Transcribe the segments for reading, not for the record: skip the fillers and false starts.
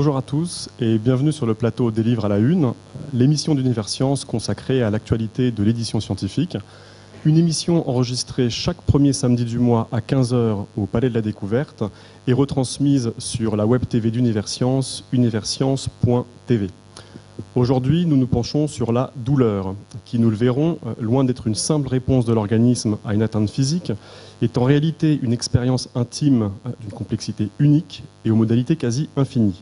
Bonjour à tous et bienvenue sur le plateau des livres à la une, l'émission d'Univers-Sciences consacrée à l'actualité de l'édition scientifique. Une émission enregistrée chaque premier samedi du mois à 15 h au Palais de la Découverte et retransmise sur la web TV d'Univers-Sciences, universcience.tv. Aujourd'hui, nous nous penchons sur la douleur, qui, nous le verrons, loin d'être une simple réponse de l'organisme à une atteinte physique, est en réalité une expérience intime d'une complexité unique et aux modalités quasi infinies.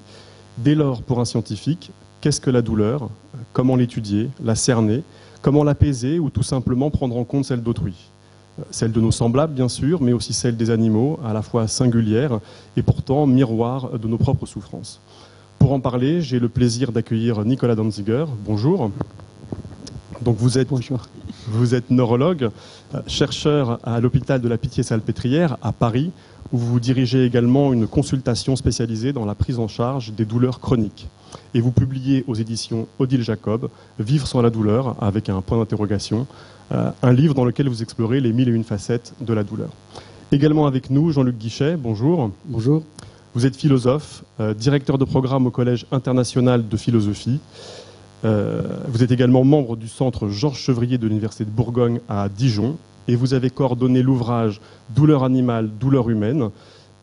Dès lors, pour un scientifique, qu'est-ce que la douleur? Comment l'étudier, la cerner? Comment l'apaiser ou tout simplement prendre en compte celle d'autrui? Celle de nos semblables, bien sûr, mais aussi celle des animaux, à la fois singulière et pourtant miroir de nos propres souffrances. Pour en parler, j'ai le plaisir d'accueillir Nicolas Danziger. Bonjour. Donc vous êtes neurologue, chercheur à l'hôpital de la Pitié-Salpêtrière à Paris, où vous dirigez également une consultation spécialisée dans la prise en charge des douleurs chroniques. Et vous publiez aux éditions Odile Jacob « Vivre sans la douleur » avec un point d'interrogation, un livre dans lequel vous explorez les 1001 facettes de la douleur. Également avec nous, Jean-Luc Guichet. Bonjour. Bonjour. Vous êtes philosophe, directeur de programme au Collège international de philosophie. Vous êtes également membre du centre Georges Chevrier de l'Université de Bourgogne à Dijon. Et vous avez coordonné l'ouvrage « Douleur animale, douleur humaine »,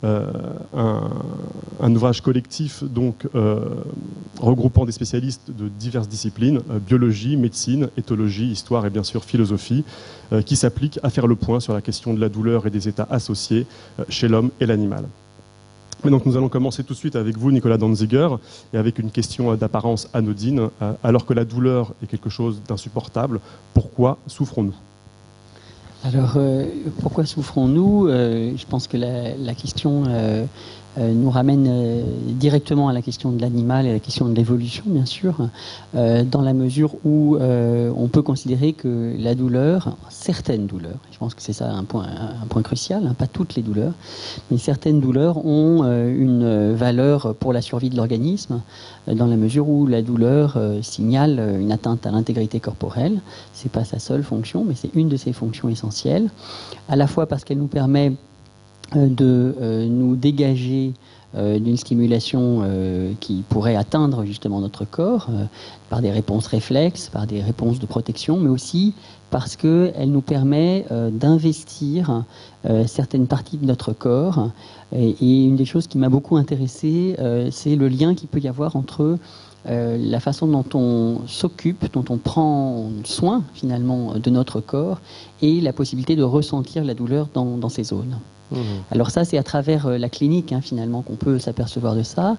un ouvrage collectif donc, regroupant des spécialistes de diverses disciplines, biologie, médecine, éthologie, histoire et bien sûr philosophie, qui s'applique à faire le point sur la question de la douleur et des états associés chez l'homme et l'animal. Mais donc nous allons commencer tout de suite avec vous, Nicolas Danziger, et avec une question d'apparence anodine. Alors que la douleur est quelque chose d'insupportable, pourquoi souffrons-nous? Alors, pourquoi souffrons-nous? Je pense que la question nous ramène directement à la question de l'animal et à la question de l'évolution, bien sûr, dans la mesure où on peut considérer que la douleur, certaines douleurs, je pense que c'est ça un point crucial, hein, pas toutes les douleurs, mais certaines douleurs ont une valeur pour la survie de l'organisme, dans la mesure où la douleur signale une atteinte à l'intégrité corporelle. C'est pas sa seule fonction, mais c'est une de ses fonctions essentielles, à la fois parce qu'elle nous permet de nous dégager d'une stimulation qui pourrait atteindre justement notre corps par des réponses réflexes, par des réponses de protection, mais aussi parce qu'elle nous permet d'investir certaines parties de notre corps. Et une des choses qui m'a beaucoup intéressée, c'est le lien qu'il peut y avoir entre la façon dont on s'occupe, dont on prend soin finalement de notre corps et la possibilité de ressentir la douleur dans ces zones. Alors ça, c'est à travers la clinique, hein, finalement, qu'on peut s'apercevoir de ça,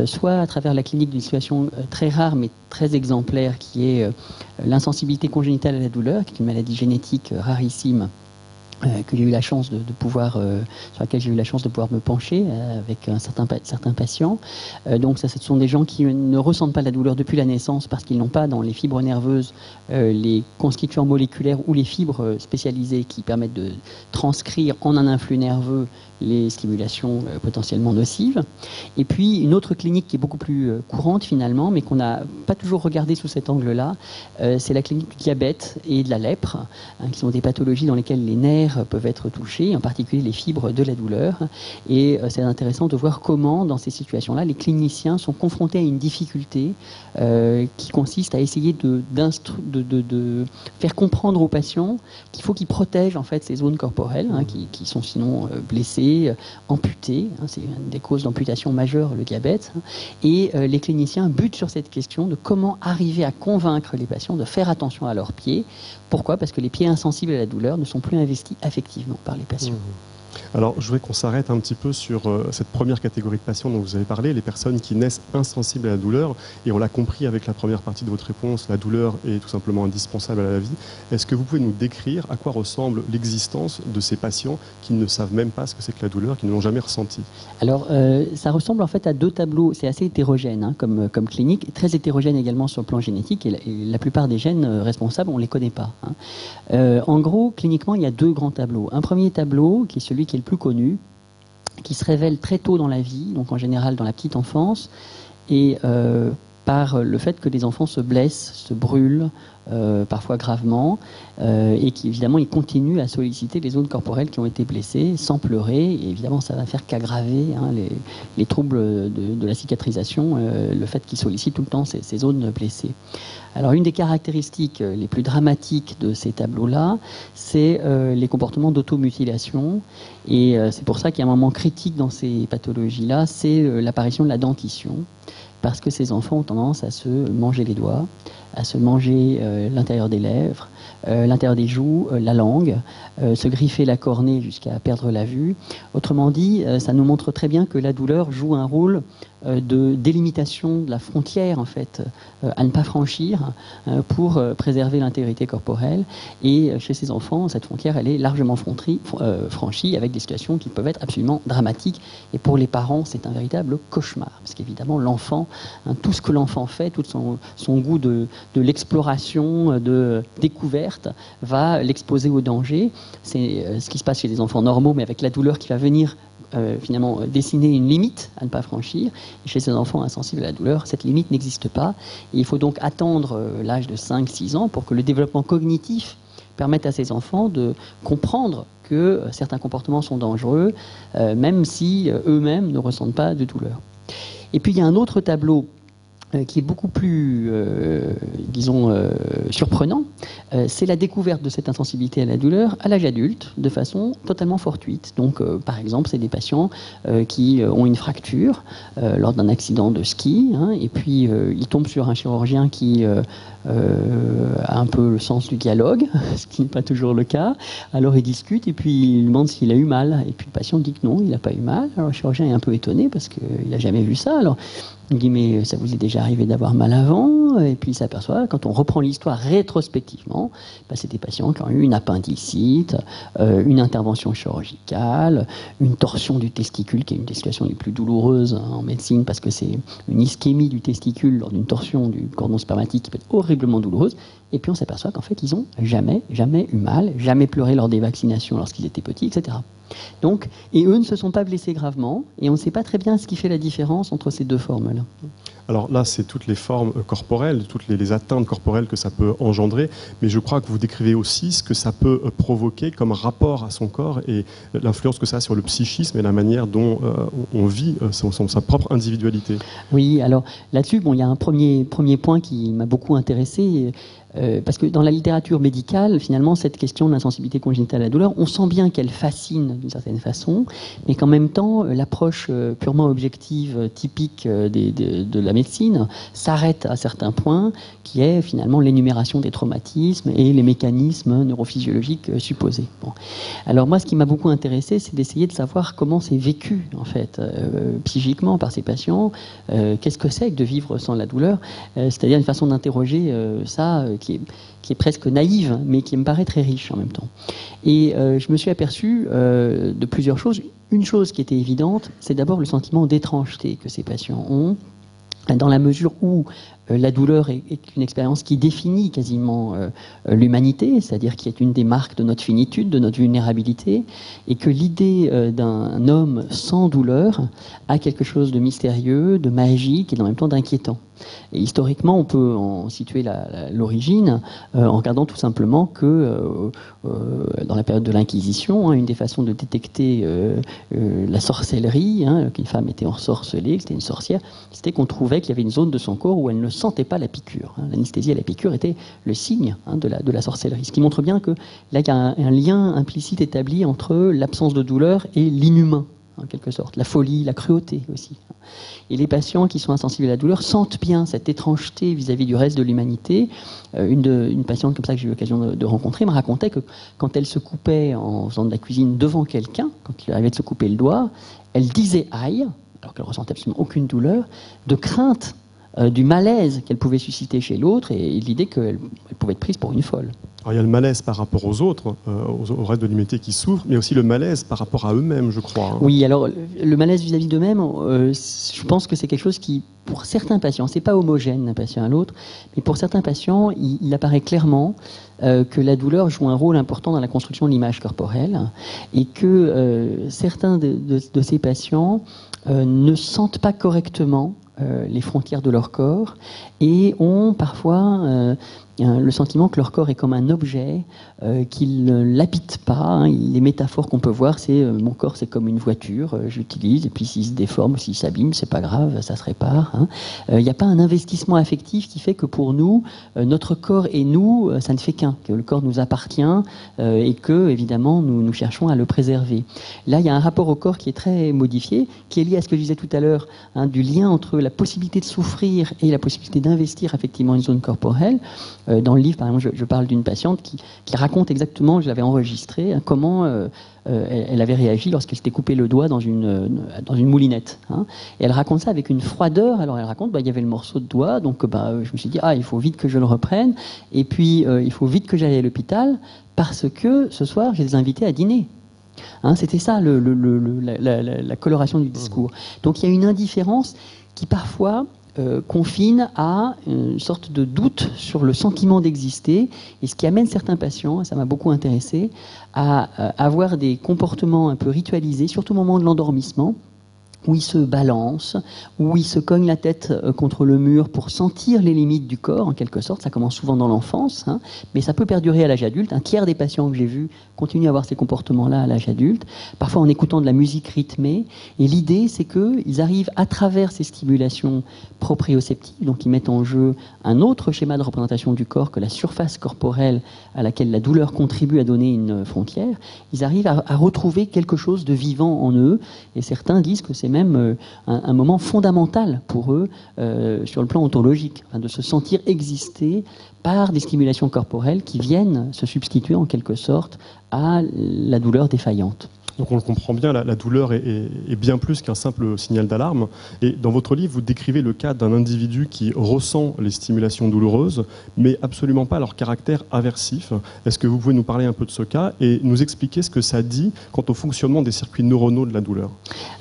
soit à travers la clinique d'une situation très rare, mais très exemplaire, qui est l'insensibilité congénitale à la douleur, qui est une maladie génétique rarissime, que j'ai eu la chance de pouvoir, sur laquelle j'ai eu la chance de pouvoir me pencher avec certains patients. Donc ça, ce sont des gens qui ne ressentent pas la douleur depuis la naissance parce qu'ils n'ont pas dans les fibres nerveuses les constituants moléculaires ou les fibres spécialisées qui permettent de transcrire en un influx nerveux les stimulations potentiellement nocives. Et puis une autre clinique qui est beaucoup plus courante finalement, mais qu'on n'a pas toujours regardée sous cet angle-là, c'est la clinique du diabète et de la lèpre, hein, qui sont des pathologies dans lesquelles les nerfs peuvent être touchés, en particulier les fibres de la douleur. Et c'est intéressant de voir comment, dans ces situations-là, les cliniciens sont confrontés à une difficulté qui consiste à essayer de faire comprendre aux patients qu'il faut qu'ils protègent en fait ces zones corporelles, hein, qui sont sinon blessées, amputées. Hein, c'est une des causes d'amputation majeure, le diabète. Hein, et les cliniciens butent sur cette question de comment arriver à convaincre les patients de faire attention à leurs pieds. Pourquoi? Parce que les pieds insensibles à la douleur ne sont plus investis affectivement par les patients. Alors, je voudrais qu'on s'arrête un petit peu sur cette première catégorie de patients dont vous avez parlé, les personnes qui naissent insensibles à la douleur. Et on l'a compris avec la première partie de votre réponse, la douleur est tout simplement indispensable à la vie. Est-ce que vous pouvez nous décrire à quoi ressemble l'existence de ces patients qui ne savent même pas ce que c'est que la douleur, qui ne l'ont jamais ressenti? Alors, ça ressemble en fait à deux tableaux. C'est assez hétérogène hein, comme clinique, très hétérogène également sur le plan génétique. Et la plupart des gènes responsables, on ne les connaît pas. Hein. En gros, cliniquement, il y a deux grands tableaux. Un premier tableau, qui est celui qui est le plus connu, qui se révèle très tôt dans la vie, donc en général dans la petite enfance, et par le fait que les enfants se blessent, se brûlent, parfois gravement, et qu'évidemment ils continuent à solliciter les zones corporelles qui ont été blessées sans pleurer, et évidemment ça va faire qu'aggraver les troubles de la cicatrisation, le fait qu'ils sollicitent tout le temps ces zones blessées. Alors une des caractéristiques les plus dramatiques de ces tableaux-là, c'est les comportements d'automutilation, et c'est pour ça qu'il y a un moment critique dans ces pathologies-là, c'est l'apparition de la dentition, parce que ces enfants ont tendance à se manger les doigts, à se manger l'intérieur des lèvres, l'intérieur des joues, la langue, se griffer la cornée jusqu'à perdre la vue. Autrement dit, ça nous montre très bien que la douleur joue un rôle de délimitation de la frontière en fait, à ne pas franchir pour préserver l'intégrité corporelle. Et chez ces enfants, cette frontière elle est largement franchie avec des situations qui peuvent être absolument dramatiques. Et pour les parents, c'est un véritable cauchemar. Parce qu'évidemment, l'enfant, tout ce que l'enfant fait, tout son goût de l'exploration, de découverte, va l'exposer au danger. C'est ce qui se passe chez les enfants normaux, mais avec la douleur qui va venir finalement dessiner une limite à ne pas franchir. Et chez ces enfants insensibles à la douleur, cette limite n'existe pas. Et il faut donc attendre l'âge de 5-6 ans pour que le développement cognitif permette à ces enfants de comprendre que certains comportements sont dangereux, même si eux-mêmes ne ressentent pas de douleur. Et puis il y a un autre tableau qui est beaucoup plus, surprenant, c'est la découverte de cette insensibilité à la douleur à l'âge adulte, de façon totalement fortuite. Donc, par exemple, c'est des patients qui ont une fracture lors d'un accident de ski, et puis ils tombent sur un chirurgien qui a un peu le sens du dialogue, ce qui n'est pas toujours le cas. Alors ils discutent et puis ils demandent s'il a eu mal. Et puis le patient dit que non, il n'a pas eu mal. Alors le chirurgien est un peu étonné parce qu'il n'a jamais vu ça. Alors il dit mais ça vous est déjà arrivé d'avoir mal avant? Et puis il s'aperçoit, quand on reprend l'histoire rétrospectivement, c'est des patients qui ont eu une appendicite, une intervention chirurgicale, une torsion du testicule, qui est une des situations les plus douloureuses en médecine, parce que c'est une ischémie du testicule lors d'une torsion du cordon spermatique qui peut être horriblement douloureuse. Et puis on s'aperçoit qu'en fait, ils n'ont jamais eu mal, jamais pleuré lors des vaccinations lorsqu'ils étaient petits, etc. Donc, et eux ne se sont pas blessés gravement, et on ne sait pas très bien ce qui fait la différence entre ces deux formes-là. Alors là, c'est toutes les formes corporelles, toutes les atteintes corporelles que ça peut engendrer, mais je crois que vous décrivez aussi ce que ça peut provoquer comme rapport à son corps et l'influence que ça a sur le psychisme et la manière dont on vit sa propre individualité. Oui, alors là-dessus, il y a un premier point qui m'a beaucoup intéressé. Parce que dans la littérature médicale, finalement, cette question de l'insensibilité congénitale à la douleur, on sent bien qu'elle fascine d'une certaine façon, mais qu'en même temps, l'approche purement objective, typique de la médecine, s'arrête à certains points, qui est finalement l'énumération des traumatismes et les mécanismes neurophysiologiques supposés. Bon. Alors moi, ce qui m'a beaucoup intéressé, c'est d'essayer de savoir comment c'est vécu, en fait, psychiquement par ces patients. Qu'est-ce que c'est que de vivre sans la douleur? C'est-à-dire une façon d'interroger ça qui est presque naïve, mais qui me paraît très riche en même temps. Et je me suis aperçu de plusieurs choses. Une chose qui était évidente, c'est d'abord le sentiment d'étrangeté que ces patients ont, dans la mesure où la douleur est une expérience qui définit quasiment l'humanité, c'est-à-dire qui est une des marques de notre finitude, de notre vulnérabilité, et que l'idée d'un homme sans douleur a quelque chose de mystérieux, de magique et en même temps d'inquiétant. Et historiquement, on peut en situer l'origine en regardant tout simplement que dans la période de l'Inquisition, une des façons de détecter la sorcellerie, qu'une femme était ensorcelée, que c'était une sorcière, c'était qu'on trouvait qu'il y avait une zone de son corps où elle ne sentait pas la piqûre. L'anesthésie à la piqûre était le signe de la sorcellerie. Ce qui montre bien que là, il y a un lien implicite établi entre l'absence de douleur et l'inhumain, en quelque sorte, la folie, la cruauté aussi. Et les patients qui sont insensibles à la douleur sentent bien cette étrangeté vis-à-vis du reste de l'humanité. Une patiente comme ça que j'ai eu l'occasion de rencontrer me racontait que quand elle se coupait en faisant de la cuisine devant quelqu'un, quand il arrivait de se couper le doigt, elle disait aïe, alors qu'elle ressentait absolument aucune douleur, de crainte du malaise qu'elle pouvait susciter chez l'autre et l'idée qu'elle pouvait être prise pour une folle. Alors, il y a le malaise par rapport aux autres, au reste de l'humanité qui souffre, mais aussi le malaise par rapport à eux-mêmes, je crois. Oui, alors le malaise vis-à-vis d'eux-mêmes, je pense que c'est quelque chose qui, pour certains patients, c'est pas homogène d'un patient à l'autre, mais pour certains patients, il apparaît clairement que la douleur joue un rôle important dans la construction de l'image corporelle et que certains de ces patients ne sentent pas correctement les frontières de leur corps et ont parfois le sentiment que leur corps est comme un objet, qu'ils ne l'habitent pas. Hein. Les métaphores qu'on peut voir, c'est mon corps c'est comme une voiture, j'utilise, et puis s'il se déforme, s'il s'abîme, c'est pas grave, ça se répare. Hein. Il n'y a pas un investissement affectif qui fait que pour nous, notre corps et nous, ça ne fait qu'un, que le corps nous appartient et que, évidemment, nous cherchons à le préserver. Là, il y a un rapport au corps qui est très modifié, qui est lié à ce que je disais tout à l'heure, hein, du lien entre la possibilité de souffrir et la possibilité d'investir effectivement une zone corporelle. Dans le livre, par exemple, je parle d'une patiente qui raconte exactement, je l'avais enregistré, hein, comment elle avait réagi lorsqu'elle s'était coupé le doigt dans une moulinette. Hein. Et elle raconte ça avec une froideur. Alors elle raconte, il y avait le morceau de doigt, donc je me suis dit, il faut vite que je le reprenne, et puis il faut vite que j'aille à l'hôpital, parce que ce soir, j'ai des invités à dîner. Hein, c'était ça la coloration du discours. Donc il y a une indifférence qui parfois confine à une sorte de doute sur le sentiment d'exister, et ce qui amène certains patients, et ça m'a beaucoup intéressé, à avoir des comportements un peu ritualisés, surtout au moment de l'endormissement, où ils se balancent, où ils se cognent la tête contre le mur pour sentir les limites du corps, en quelque sorte. Ça commence souvent dans l'enfance, hein, mais ça peut perdurer à l'âge adulte. Un tiers des patients que j'ai vus continuent à avoir ces comportements-là à l'âge adulte, parfois en écoutant de la musique rythmée. Et l'idée, c'est qu'ils arrivent à travers ces stimulations proprioceptives, donc ils mettent en jeu un autre schéma de représentation du corps que la surface corporelle à laquelle la douleur contribue à donner une frontière. Ils arrivent à retrouver quelque chose de vivant en eux, et certains disent que c'est même un moment fondamental pour eux sur le plan ontologique, enfin, de se sentir exister par des stimulations corporelles qui viennent se substituer en quelque sorte à la douleur défaillante. Donc on le comprend bien, la douleur est bien plus qu'un simple signal d'alarme. Et dans votre livre, vous décrivez le cas d'un individu qui ressent les stimulations douloureuses, mais absolument pas leur caractère aversif. Est-ce que vous pouvez nous parler un peu de ce cas et nous expliquer ce que ça dit quant au fonctionnement des circuits neuronaux de la douleur?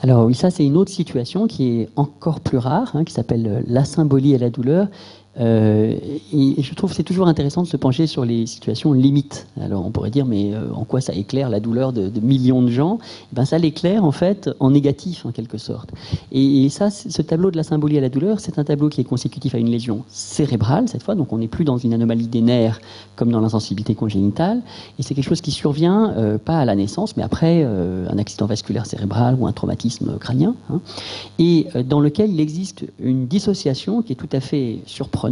Alors oui, ça c'est une autre situation qui est encore plus rare, hein, qui s'appelle l'asymbolie à la douleur. Et je trouve que c'est toujours intéressant de se pencher sur les situations limites. Alors on pourrait dire, mais en quoi ça éclaire la douleur de millions de gens? Ça l'éclaire en fait en négatif en quelque sorte. Et ça, ce tableau de la symbolie à la douleur, c'est un tableau qui est consécutif à une lésion cérébrale cette fois, donc on n'est plus dans une anomalie des nerfs comme dans l'insensibilité congénitale, et c'est quelque chose qui survient pas à la naissance, mais après un accident vasculaire cérébral ou un traumatisme crânien, hein, et dans lequel il existe une dissociation qui est tout à fait surprenante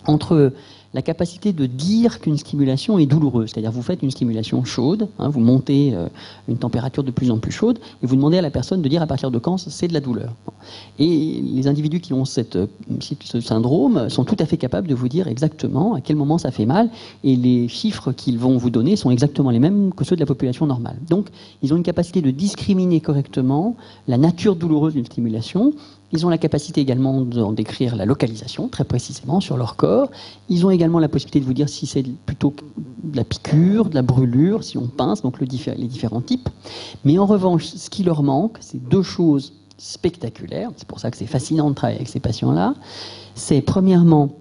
entre la capacité de dire qu'une stimulation est douloureuse, c'est-à-dire vous faites une stimulation chaude, hein, vous montez une température de plus en plus chaude et vous demandez à la personne de dire à partir de quand c'est de la douleur. Bon. Et les individus qui ont ce syndrome sont tout à fait capables de vous dire exactement à quel moment ça fait mal, et les chiffres qu'ils vont vous donner sont exactement les mêmes que ceux de la population normale. Donc ils ont une capacité de discriminer correctement la nature douloureuse d'une stimulation. Ils ont la capacité également d'en décrire la localisation très précisément sur leur corps. Ils ont également la possibilité de vous dire si c'est plutôt de la piqûre, de la brûlure, si on pince, donc les différents types. Mais en revanche, ce qui leur manque, c'est deux choses spectaculaires. C'est pour ça que c'est fascinant de travailler avec ces patients-là. C'est premièrement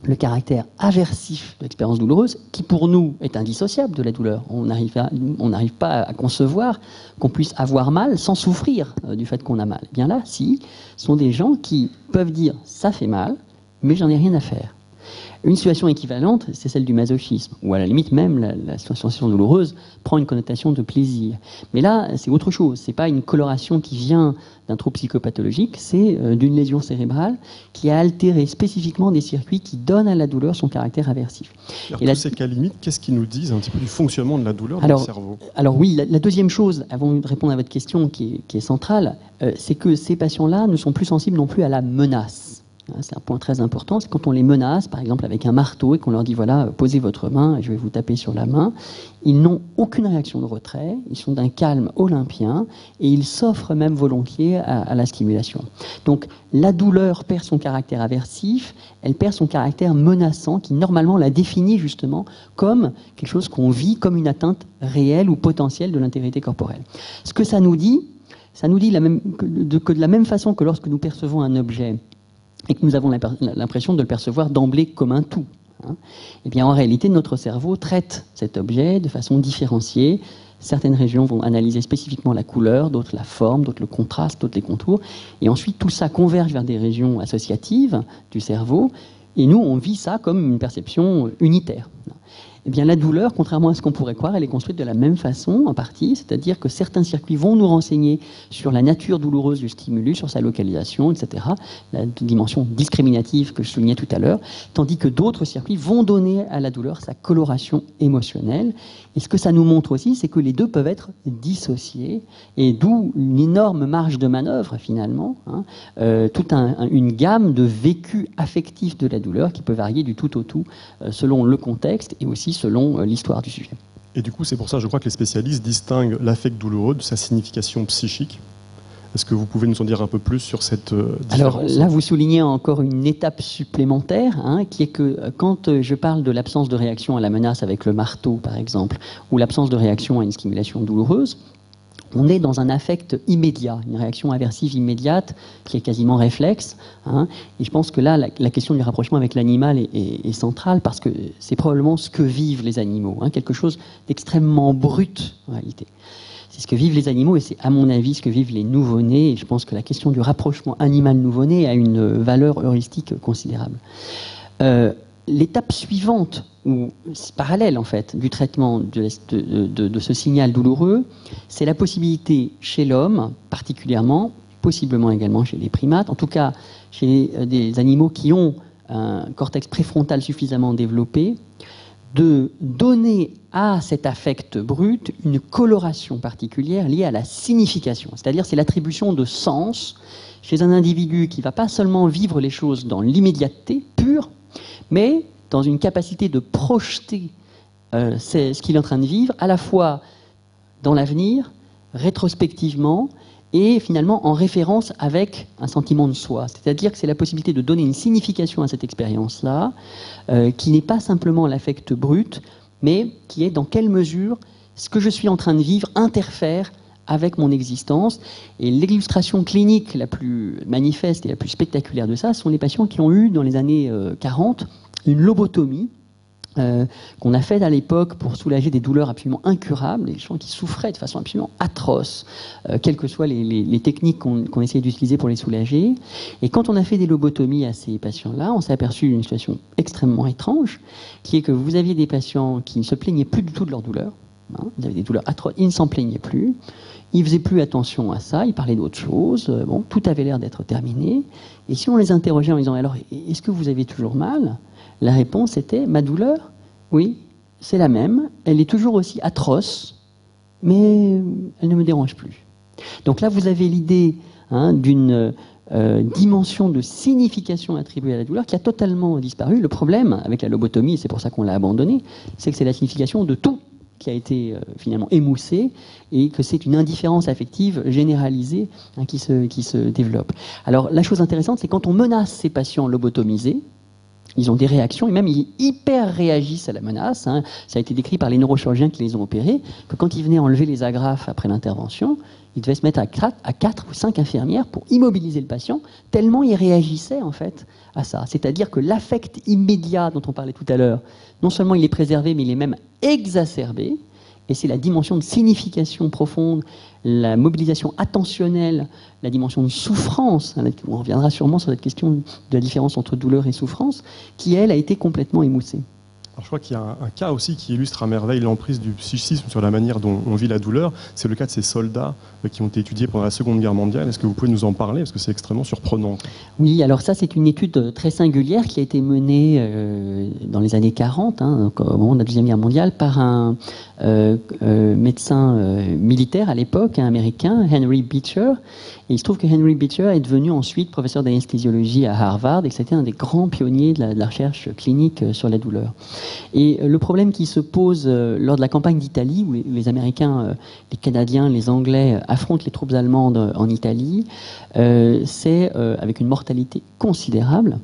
le caractère aversif de l'expérience douloureuse, qui pour nous est indissociable de la douleur. On n'arrive pas à concevoir qu'on puisse avoir mal sans souffrir du fait qu'on a mal. Et bien là, si, ce sont des gens qui peuvent dire « ça fait mal, mais j'en ai rien à faire ». Une situation équivalente, c'est celle du masochisme, où à la limite même la sensation douloureuse prend une connotation de plaisir. Mais là, c'est autre chose. C'est pas une coloration qui vient d'un trouble psychopathologique, c'est d'une lésion cérébrale qui a altéré spécifiquement des circuits qui donnent à la douleur son caractère aversif. Alors, tous ces cas limites, qu'est-ce qu'ils nous disent un petit peu du fonctionnement de la douleur dans le cerveau? Alors oui, la deuxième chose, avant de répondre à votre question qui est centrale, c'est que ces patients-là ne sont plus sensibles non plus à la menace. C'est un point très important, c'est quand on les menace, par exemple avec un marteau, et qu'on leur dit voilà, posez votre main et je vais vous taper sur la main, ils n'ont aucune réaction de retrait, ils sont d'un calme olympien et ils s'offrent même volontiers à la stimulation. Donc la douleur perd son caractère aversif, elle perd son caractère menaçant qui normalement la définit justement comme quelque chose qu'on vit comme une atteinte réelle ou potentielle de l'intégrité corporelle. Ce que ça nous dit que de la même façon que lorsque nous percevons un objet et que nous avons l'impression de le percevoir d'emblée comme un tout, hein, eh bien en réalité notre cerveau traite cet objet de façon différenciée Certaines régions vont analyser spécifiquement la couleur, d'autres la forme, d'autres le contraste, d'autres les contours. Et ensuite, tout ça converge vers des régions associatives du cerveau. Et nous, on vit ça comme une perception unitaire. Eh bien, la douleur, contrairement à ce qu'on pourrait croire, elle est construite de la même façon, en partie, c'est-à-dire que certains circuits vont nous renseigner sur la nature douloureuse du stimulus, sur sa localisation, etc., la dimension discriminative que je soulignais tout à l'heure, tandis que d'autres circuits vont donner à la douleur sa coloration émotionnelle. Et ce que ça nous montre aussi, c'est que les deux peuvent être dissociés, et d'où une énorme marge de manœuvre, finalement, toute une gamme de vécus affectifs de la douleur qui peut varier du tout au tout, selon le contexte et aussi selon l'histoire du sujet. Et du coup, c'est pour ça, je crois que les spécialistes distinguent l'affect douloureux de sa signification psychique. Est-ce que vous pouvez nous en dire un peu plus sur cette différence ? Alors là, vous soulignez encore une étape supplémentaire, qui est que quand je parle de l'absence de réaction à la menace avec le marteau, par exemple, ou l'absence de réaction à une stimulation douloureuse, on est dans un affect immédiat, une réaction aversive immédiate qui est quasiment réflexe. Et je pense que là, la question du rapprochement avec l'animal est centrale parce que c'est probablement ce que vivent les animaux, quelque chose d'extrêmement brut en réalité. C'est ce que vivent les animaux et c'est à mon avis ce que vivent les nouveau-nés. Et je pense que la question du rapprochement animal-nouveau-né a une valeur heuristique considérable. L'étape suivante, ou parallèle en fait, du traitement de ce signal douloureux, c'est la possibilité chez l'homme, particulièrement, possiblement également chez les primates, en tout cas chez des animaux qui ont un cortex préfrontal suffisamment développé, de donner à cet affect brut une coloration particulière liée à la signification. C'est-à-dire c'est l'attribution de sens chez un individu qui ne va pas seulement vivre les choses dans l'immédiateté pure, mais dans une capacité de projeter ce qu'il est en train de vivre, à la fois dans l'avenir, rétrospectivement, et finalement en référence avec un sentiment de soi. C'est-à-dire que c'est la possibilité de donner une signification à cette expérience-là, qui n'est pas simplement l'affect brut, mais qui est dans quelle mesure ce que je suis en train de vivre interfère avec mon existence. Et l'illustration clinique la plus manifeste et la plus spectaculaire de ça sont les patients qui ont eu, dans les années 40, une lobotomie qu'on a faite à l'époque pour soulager des douleurs absolument incurables, des gens qui souffraient de façon absolument atroce, quelles que soient les techniques qu'on essayait d'utiliser pour les soulager. Et quand on a fait des lobotomies à ces patients-là, on s'est aperçu d'une situation extrêmement étrange, qui est que vous aviez des patients qui ne se plaignaient plus du tout de leur douleur, ils avaient des douleurs atroces, ils ne s'en plaignaient plus, ils ne faisaient plus attention à ça, ils parlaient d'autre chose, tout avait l'air d'être terminé. Et si on les interrogeait en disant « Alors, est-ce que vous avez toujours mal ?» La réponse était « Ma douleur, oui, c'est la même, elle est toujours aussi atroce, mais elle ne me dérange plus. » Donc là, vous avez l'idée d'une dimension de signification attribuée à la douleur qui a totalement disparu. Le problème avec la lobotomie, et c'est pour ça qu'on l'a abandonnée, c'est que c'est la signification de tout qui a été finalement émoussé et que c'est une indifférence affective généralisée qui se développe. Alors la chose intéressante, c'est quand on menace ces patients lobotomisés, ils ont des réactions et même ils hyper réagissent à la menace. Ça a été décrit par les neurochirurgiens qui les ont opérés, que quand ils venaient enlever les agrafes après l'intervention, ils devaient se mettre à 4 ou 5 infirmières pour immobiliser le patient, tellement ils réagissaient en fait à ça. C'est-à-dire que l'affect immédiat dont on parlait tout à l'heure, non seulement il est préservé, mais il est même exacerbé. Et c'est la dimension de signification profonde, la mobilisation attentionnelle, la dimension de souffrance, on reviendra sûrement sur cette question de la différence entre douleur et souffrance, qui, elle, a été complètement émoussée. Alors, je crois qu'il y a un cas aussi qui illustre à merveille l'emprise du psychisme sur la manière dont on vit la douleur. C'est le cas de ces soldats qui ont été étudiés pendant la Seconde Guerre mondiale. Est-ce que vous pouvez nous en parler? Parce que c'est extrêmement surprenant. Oui, alors ça, c'est une étude très singulière qui a été menée dans les années 40, donc au moment de la Deuxième Guerre mondiale, par un médecin militaire à l'époque, un Américain, Henry Beecher. Et il se trouve que Henry Beecher est devenu ensuite professeur d'anesthésiologie à Harvard et que c'était un des grands pionniers de la recherche clinique sur la douleur. Et le problème qui se pose lors de la campagne d'Italie, où les Américains, les Canadiens, les Anglais affrontent les troupes allemandes en Italie, c'est, avec une mortalité considérable,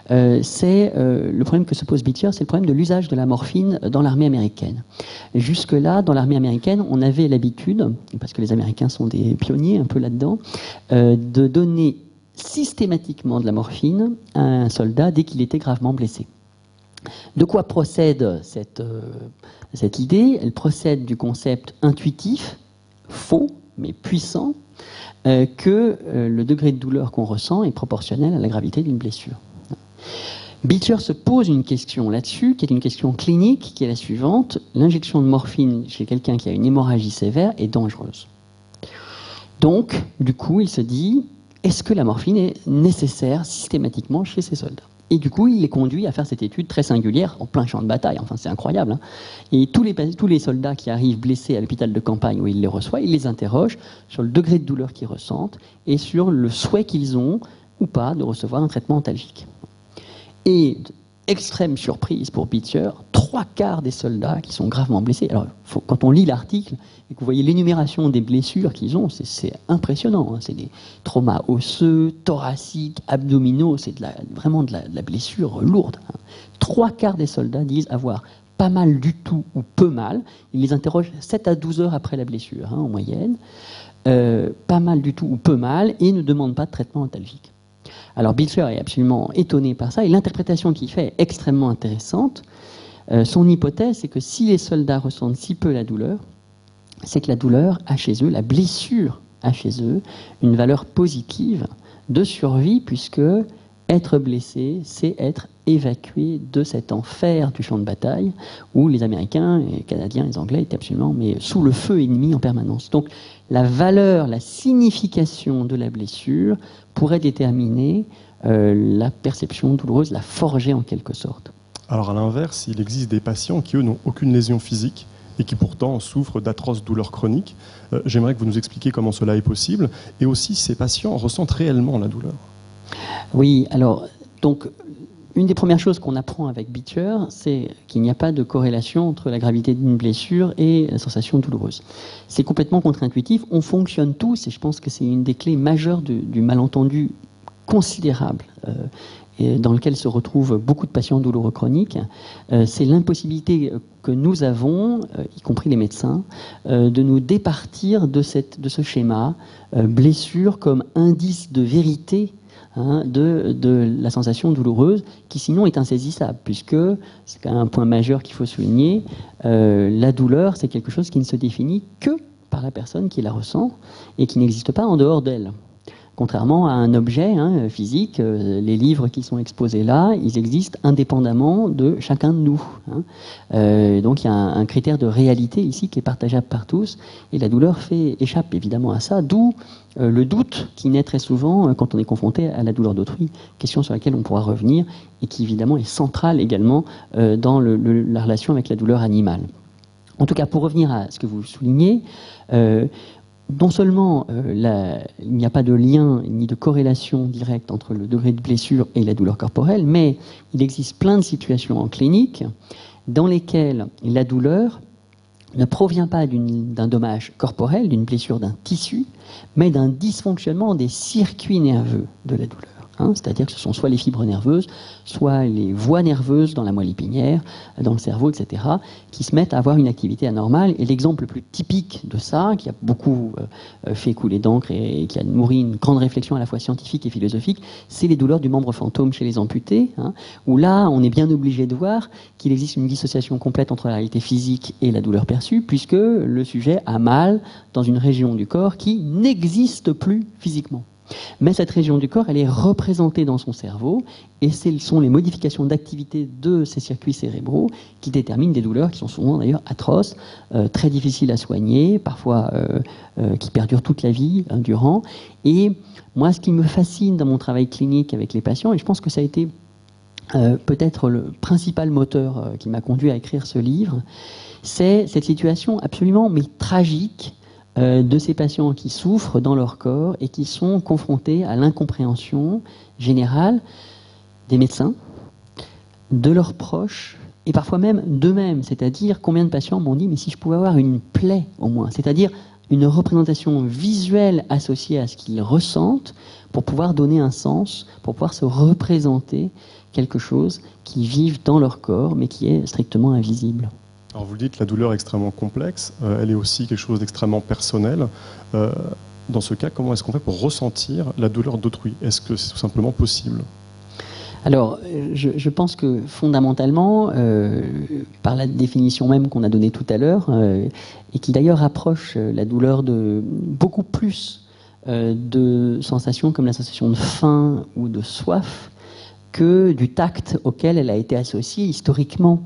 c'est le problème que se pose Beecher, c'est le problème de l'usage de la morphine dans l'armée américaine. Jusque-là, dans l'armée américaine, on avait l'habitude, parce que les Américains sont des pionniers un peu là-dedans, de donner systématiquement de la morphine à un soldat dès qu'il était gravement blessé. De quoi procède cette idée? Elle procède du concept intuitif, faux, mais puissant, que le degré de douleur qu'on ressent est proportionnel à la gravité d'une blessure. Beecher se pose une question là-dessus, qui est une question clinique, qui est la suivante. L'injection de morphine chez quelqu'un qui a une hémorragie sévère est dangereuse. Donc, du coup, il se dit, est-ce que la morphine est nécessaire systématiquement chez ces soldats? Et du coup, il les conduit à faire cette étude très singulière en plein champ de bataille. Enfin, c'est incroyable, hein. Et tous les soldats qui arrivent blessés à l'hôpital de campagne où il les reçoit, il les interroge sur le degré de douleur qu'ils ressentent et sur le souhait qu'ils ont ou pas de recevoir un traitement antalgique. Et extrême surprise pour Beecher, 3/4 des soldats qui sont gravement blessés. Alors, quand on lit l'article et que vous voyez l'énumération des blessures qu'ils ont, c'est impressionnant, hein. C'est des traumas osseux, thoraciques, abdominaux, c'est vraiment de la blessure lourde, hein. 3/4 des soldats disent avoir pas mal du tout ou peu mal. Ils les interrogent 7 à 12 heures après la blessure, hein, en moyenne. Pas mal du tout ou peu mal, et ne demandent pas de traitement antalgique. Alors Beecher est absolument étonné par ça, et l'interprétation qu'il fait est extrêmement intéressante. Son hypothèse, c'est que si les soldats ressentent si peu la douleur, c'est que la douleur a chez eux, la blessure a chez eux, une valeur positive de survie, puisque être blessé, c'est être évacué de cet enfer du champ de bataille, où les Américains, les Canadiens, les Anglais étaient absolument sous le feu ennemi en permanence. Donc la valeur, la signification de la blessure pourrait déterminer la perception douloureuse, la forger en quelque sorte. Alors à l'inverse, il existe des patients qui, eux, n'ont aucune lésion physique et qui pourtant souffrent d'atroces douleurs chroniques. J'aimerais que vous nous expliquiez comment cela est possible, et aussi ces patients ressentent réellement la douleur. Oui, alors, donc, une des premières choses qu'on apprend avec Beecher, c'est qu'il n'y a pas de corrélation entre la gravité d'une blessure et la sensation douloureuse. C'est complètement contre-intuitif, on fonctionne tous, et je pense que c'est une des clés majeures du malentendu considérable et dans lequel se retrouvent beaucoup de patients douloureux chroniques. C'est l'impossibilité que nous avons, y compris les médecins, de nous départir de ce schéma, blessure comme indice de vérité, hein, de la sensation douloureuse, qui sinon est insaisissable, puisque c'est quand même un point majeur qu'il faut souligner, la douleur, c'est quelque chose qui ne se définit que par la personne qui la ressent et qui n'existe pas en dehors d'elle. Contrairement à un objet, hein, physique, les livres qui sont exposés là, ils existent indépendamment de chacun de nous, hein. Donc il y a un critère de réalité ici qui est partageable par tous, et la douleur échappe évidemment à ça, d'où le doute qui naît très souvent quand on est confronté à la douleur d'autrui, question sur laquelle on pourra revenir, et qui évidemment est centrale également dans la relation avec la douleur animale. En tout cas, pour revenir à ce que vous soulignez, non seulement il n'y a pas de lien ni de corrélation directe entre le degré de blessure et la douleur corporelle, mais il existe plein de situations en clinique dans lesquelles la douleur ne provient pas d'un dommage corporel, d'une blessure d'un tissu, mais d'un dysfonctionnement des circuits nerveux de la douleur. Hein, c'est-à-dire que ce sont soit les fibres nerveuses, soit les voies nerveuses dans la moelle épinière, dans le cerveau, etc., qui se mettent à avoir une activité anormale. Et l'exemple le plus typique de ça, qui a beaucoup fait couler d'encre et qui a nourri une grande réflexion à la fois scientifique et philosophique, c'est les douleurs du membre fantôme chez les amputés, hein, où là, on est bien obligé de voir qu'il existe une dissociation complète entre la réalité physique et la douleur perçue, puisque le sujet a mal dans une région du corps qui n'existe plus physiquement. Mais cette région du corps, elle est représentée dans son cerveau, et ce sont les modifications d'activité de ces circuits cérébraux qui déterminent des douleurs qui sont souvent d'ailleurs atroces, très difficiles à soigner, parfois qui perdurent toute la vie durant. Et moi, ce qui me fascine dans mon travail clinique avec les patients, et je pense que ça a été peut-être le principal moteur qui m'a conduit à écrire ce livre, c'est cette situation absolument tragique de ces patients qui souffrent dans leur corps et qui sont confrontés à l'incompréhension générale des médecins, de leurs proches et parfois même d'eux-mêmes. C'est-à-dire, combien de patients m'ont dit « mais si je pouvais avoir une plaie au moins », c'est-à-dire une représentation visuelle associée à ce qu'ils ressentent pour pouvoir donner un sens, pour pouvoir se représenter quelque chose qu'ils vivent dans leur corps mais qui est strictement invisible. Alors vous le dites, la douleur est extrêmement complexe, elle est aussi quelque chose d'extrêmement personnel. Dans ce cas, comment est-ce qu'on fait pour ressentir la douleur d'autrui? Est-ce que c'est tout simplement possible? Alors, je pense que fondamentalement, par la définition même qu'on a donnée tout à l'heure, et qui d'ailleurs rapproche la douleur de beaucoup plus de sensations comme la sensation de faim ou de soif, que du tact auquel elle a été associée historiquement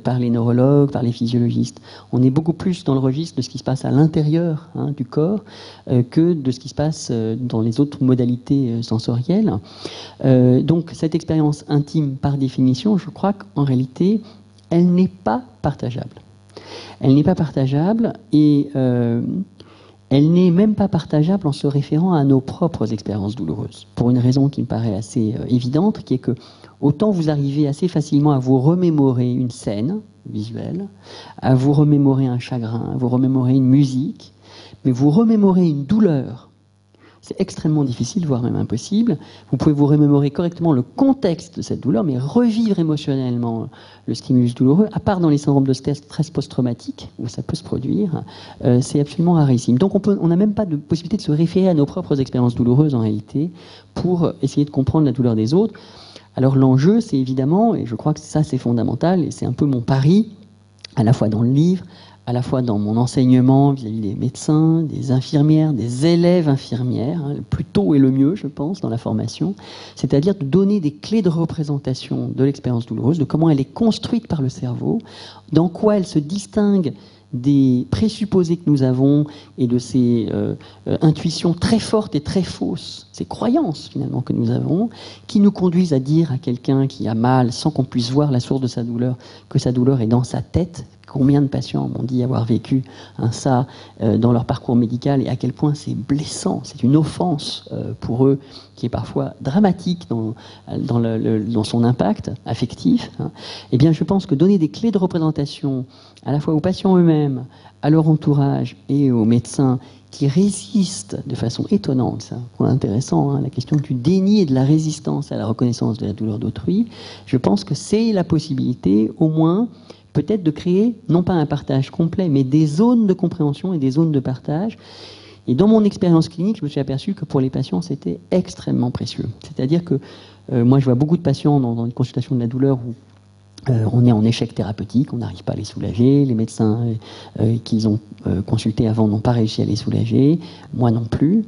par les neurologues, par les physiologistes. On est beaucoup plus dans le registre de ce qui se passe à l'intérieur du corps que de ce qui se passe dans les autres modalités sensorielles. Donc cette expérience intime, par définition, je crois qu'en réalité, elle n'est pas partageable. Elle n'est pas partageable et elle n'est même pas partageable en se référant à nos propres expériences douloureuses, pour une raison qui me paraît assez évidente, qui est que autant vous arrivez assez facilement à vous remémorer une scène visuelle, à vous remémorer un chagrin, à vous remémorer une musique, mais vous remémorer une douleur, c'est extrêmement difficile, voire même impossible. Vous pouvez vous remémorer correctement le contexte de cette douleur, mais revivre émotionnellement le stimulus douloureux, à part dans les syndromes de stress post-traumatique, où ça peut se produire, c'est absolument rarissime. Donc on n'a même pas de possibilité de se référer à nos propres expériences douloureuses, en réalité, pour essayer de comprendre la douleur des autres. Alors l'enjeu, c'est évidemment, et je crois que ça c'est fondamental, et c'est un peu mon pari, à la fois dans le livre, à la fois dans mon enseignement vis-à-vis des médecins, des infirmières, des élèves infirmières, le plus tôt et le mieux, je pense, dans la formation, c'est-à-dire de donner des clés de représentation de l'expérience douloureuse, de comment elle est construite par le cerveau, dans quoi elle se distingue des présupposés que nous avons et de ces intuitions très fortes et très fausses, ces croyances finalement que nous avons, qui nous conduisent à dire à quelqu'un qui a mal, sans qu'on puisse voir la source de sa douleur, que sa douleur est dans sa tête. Combien de patients m'ont dit avoir vécu ça dans leur parcours médical et à quel point c'est blessant, c'est une offense pour eux qui est parfois dramatique dans son impact affectif. Eh bien, je pense que donner des clés de représentation à la fois aux patients eux-mêmes, à leur entourage et aux médecins qui résistent de façon étonnante, c'est un point intéressant, la question du déni et de la résistance à la reconnaissance de la douleur d'autrui, je pense que c'est la possibilité, au moins, peut-être de créer, non pas un partage complet, mais des zones de compréhension et des zones de partage. Et dans mon expérience clinique, je me suis aperçu que pour les patients, c'était extrêmement précieux. C'est-à-dire que moi, je vois beaucoup de patients dans une consultation de la douleur où on est en échec thérapeutique, on n'arrive pas à les soulager, les médecins qu'ils ont consultés avant n'ont pas réussi à les soulager, moi non plus.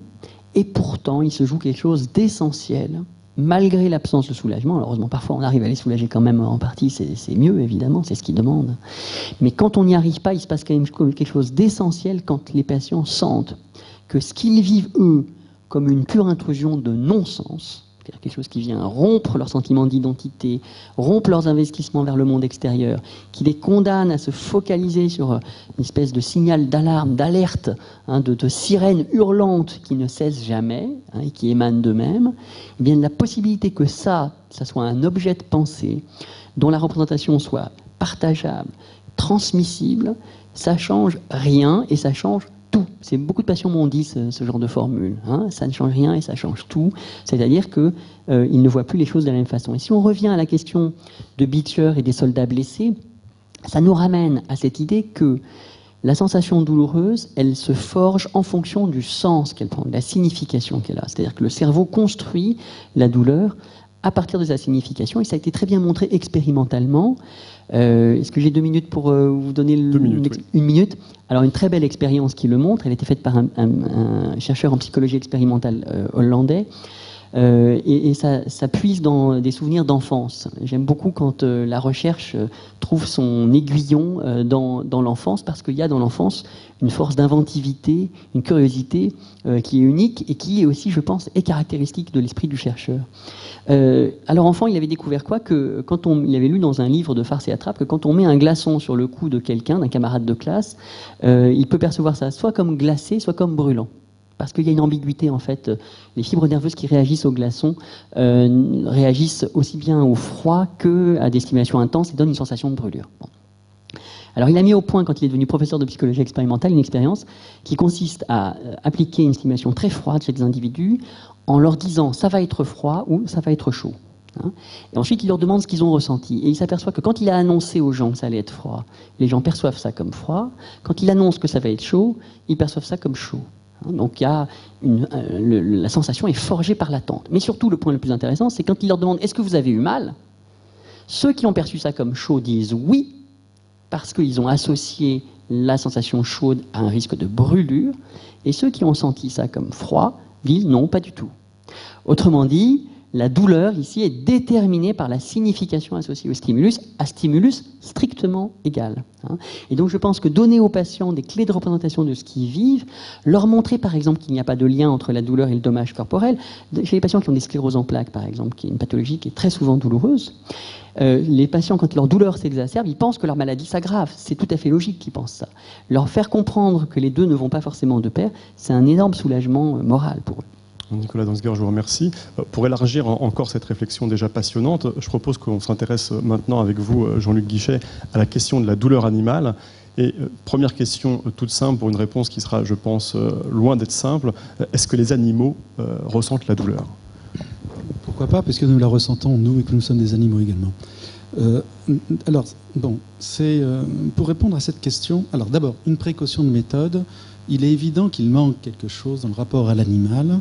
Et pourtant, il se joue quelque chose d'essentiel, malgré l'absence de soulagement. Alors, heureusement, parfois on arrive à les soulager quand même en partie, c'est mieux évidemment, c'est ce qu'ils demandent. Mais quand on n'y arrive pas, il se passe quand même quelque chose d'essentiel quand les patients sentent que ce qu'ils vivent eux comme une pure intrusion de non-sens, c'est-à-dire quelque chose qui vient rompre leur sentiment d'identité, rompre leurs investissements vers le monde extérieur, qui les condamne à se focaliser sur une espèce de signal d'alarme, d'alerte, de sirène hurlante qui ne cesse jamais et qui émane d'eux-mêmes, eh bien la possibilité que ça soit un objet de pensée dont la représentation soit partageable, transmissible, ça change rien et ça change tout. Beaucoup de patients m'ont dit ce genre de formule. Ça ne change rien et ça change tout. C'est-à-dire qu'ils ne voient plus les choses de la même façon. Et si on revient à la question de Beecher et des soldats blessés, ça nous ramène à cette idée que la sensation douloureuse, elle se forge en fonction du sens qu'elle prend, de la signification qu'elle a. C'est-à-dire que le cerveau construit la douleur à partir de sa signification, et ça a été très bien montré expérimentalement. Est-ce que j'ai 2 minutes pour vous donner une minute? Alors, une très belle expérience qui le montre, elle a été faite par un chercheur en psychologie expérimentale hollandais, et ça puise dans des souvenirs d'enfance. J'aime beaucoup quand la recherche trouve son aiguillon dans l'enfance, parce qu'il y a dans l'enfance une force d'inventivité, une curiosité qui est unique et qui est aussi, je pense, est caractéristique de l'esprit du chercheur. Alors enfant, il avait découvert quoi? Que quand il avait lu dans un livre de Farce et Attrape que quand on met un glaçon sur le cou de quelqu'un, d'un camarade de classe, il peut percevoir ça soit comme glacé, soit comme brûlant. Parce qu'il y a une ambiguïté en fait. Les fibres nerveuses qui réagissent au glaçon réagissent aussi bien au froid qu'à des stimulations intenses et donnent une sensation de brûlure. Bon. Alors il a mis au point, quand il est devenu professeur de psychologie expérimentale, une expérience qui consiste à appliquer une stimulation très froide chez des individus en leur disant ça va être froid ou ça va être chaud. Et ensuite il leur demande ce qu'ils ont ressenti. Et il s'aperçoit que quand il a annoncé aux gens que ça allait être froid, les gens perçoivent ça comme froid. Quand il annonce que ça va être chaud, ils perçoivent ça comme chaud. Donc il y a la sensation est forgée par l'attente. Mais surtout, le point le plus intéressant, c'est quand il leur demande « est-ce que vous avez eu mal ?», ceux qui ont perçu ça comme chaud disent oui, parce qu'ils ont associé la sensation chaude à un risque de brûlure, et ceux qui ont senti ça comme froid disent non, pas du tout. Autrement dit, la douleur ici est déterminée par la signification associée au stimulus, à stimulus strictement égal. Et donc je pense que donner aux patients des clés de représentation de ce qu'ils vivent, leur montrer par exemple qu'il n'y a pas de lien entre la douleur et le dommage corporel, chez les patients qui ont des scléroses en plaques par exemple, qui est une pathologie qui est très souvent douloureuse, les patients, quand leur douleur s'exacerbe, ils pensent que leur maladie s'aggrave. C'est tout à fait logique qu'ils pensent ça. Leur faire comprendre que les deux ne vont pas forcément de pair, c'est un énorme soulagement moral pour eux. Nicolas Danziger, je vous remercie. Pour élargir encore cette réflexion déjà passionnante, je propose qu'on s'intéresse maintenant avec vous, Jean-Luc Guichet, à la question de la douleur animale. Et première question toute simple pour une réponse qui sera, je pense, loin d'être simple. Est-ce que les animaux ressentent la douleur ? Pourquoi pas, parce que nous la ressentons, nous, et que nous sommes des animaux également. Alors, bon, c'est pour répondre à cette question. Alors, d'abord, une précaution de méthode. Il est évident qu'il manque quelque chose dans le rapport à l'animal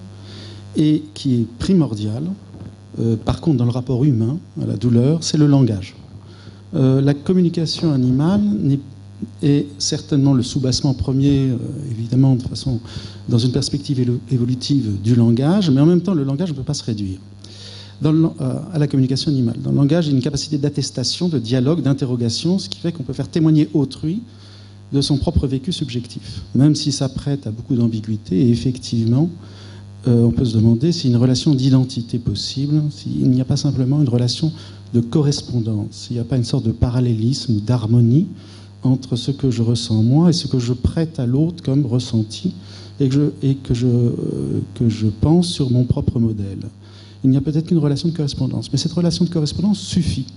et qui est primordial. Par contre, dans le rapport humain à la douleur, c'est le langage. La communication animale est certainement le soubassement premier, évidemment, de façon, dans une perspective évolutive du langage, mais en même temps, le langage ne peut pas se réduire à la communication animale. Dans le langage, il y a une capacité d'attestation, de dialogue, d'interrogation, ce qui fait qu'on peut faire témoigner autrui de son propre vécu subjectif, même si ça prête à beaucoup d'ambiguïté. Et effectivement, on peut se demander s'il y a une relation d'identité possible, s'il n'y a pas simplement une relation de correspondance, s'il n'y a pas une sorte de parallélisme ou d'harmonie entre ce que je ressens moi et ce que je prête à l'autre comme ressenti et que je pense sur mon propre modèle. Il n'y a peut-être qu'une relation de correspondance, mais cette relation de correspondance suffit.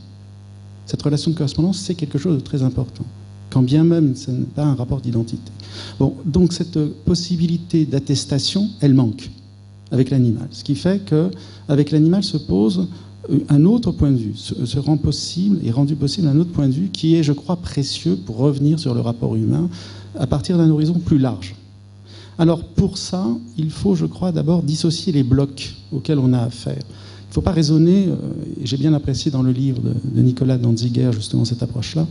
Cette relation de correspondance, c'est quelque chose de très important, quand bien même ce n'est pas un rapport d'identité. Bon, donc cette possibilité d'attestation, elle manque avec l'animal. Ce qui fait qu'avec l'animal se pose un autre point de vue, se rend possible et rendu possible un autre point de vue qui est, je crois, précieux pour revenir sur le rapport humain à partir d'un horizon plus large. Alors pour ça, il faut, je crois, d'abord dissocier les blocs auxquels on a affaire. Il ne faut pas raisonner, et j'ai bien apprécié dans le livre de Nicolas Danziger justement cette approche-là,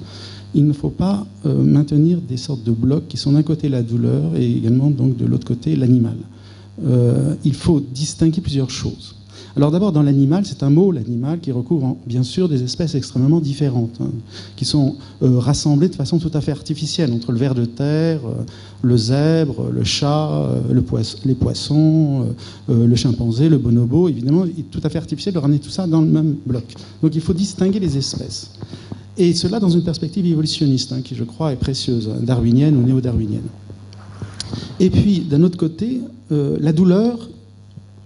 il ne faut pas maintenir des sortes de blocs qui sont d'un côté la douleur et également donc de l'autre côté l'animal. Il faut distinguer plusieurs choses. Alors d'abord, dans l'animal, c'est un mot, l'animal, qui recouvre bien sûr des espèces extrêmement différentes, qui sont rassemblées de façon tout à fait artificielle, entre le ver de terre, le zèbre, le chat, les poissons, le chimpanzé, le bonobo. Évidemment, il est tout à fait artificiel de ramener tout ça dans le même bloc. Donc il faut distinguer les espèces. Et cela dans une perspective évolutionniste, qui je crois est précieuse, darwinienne ou néo-darwinienne. Et puis, d'un autre côté, la douleur,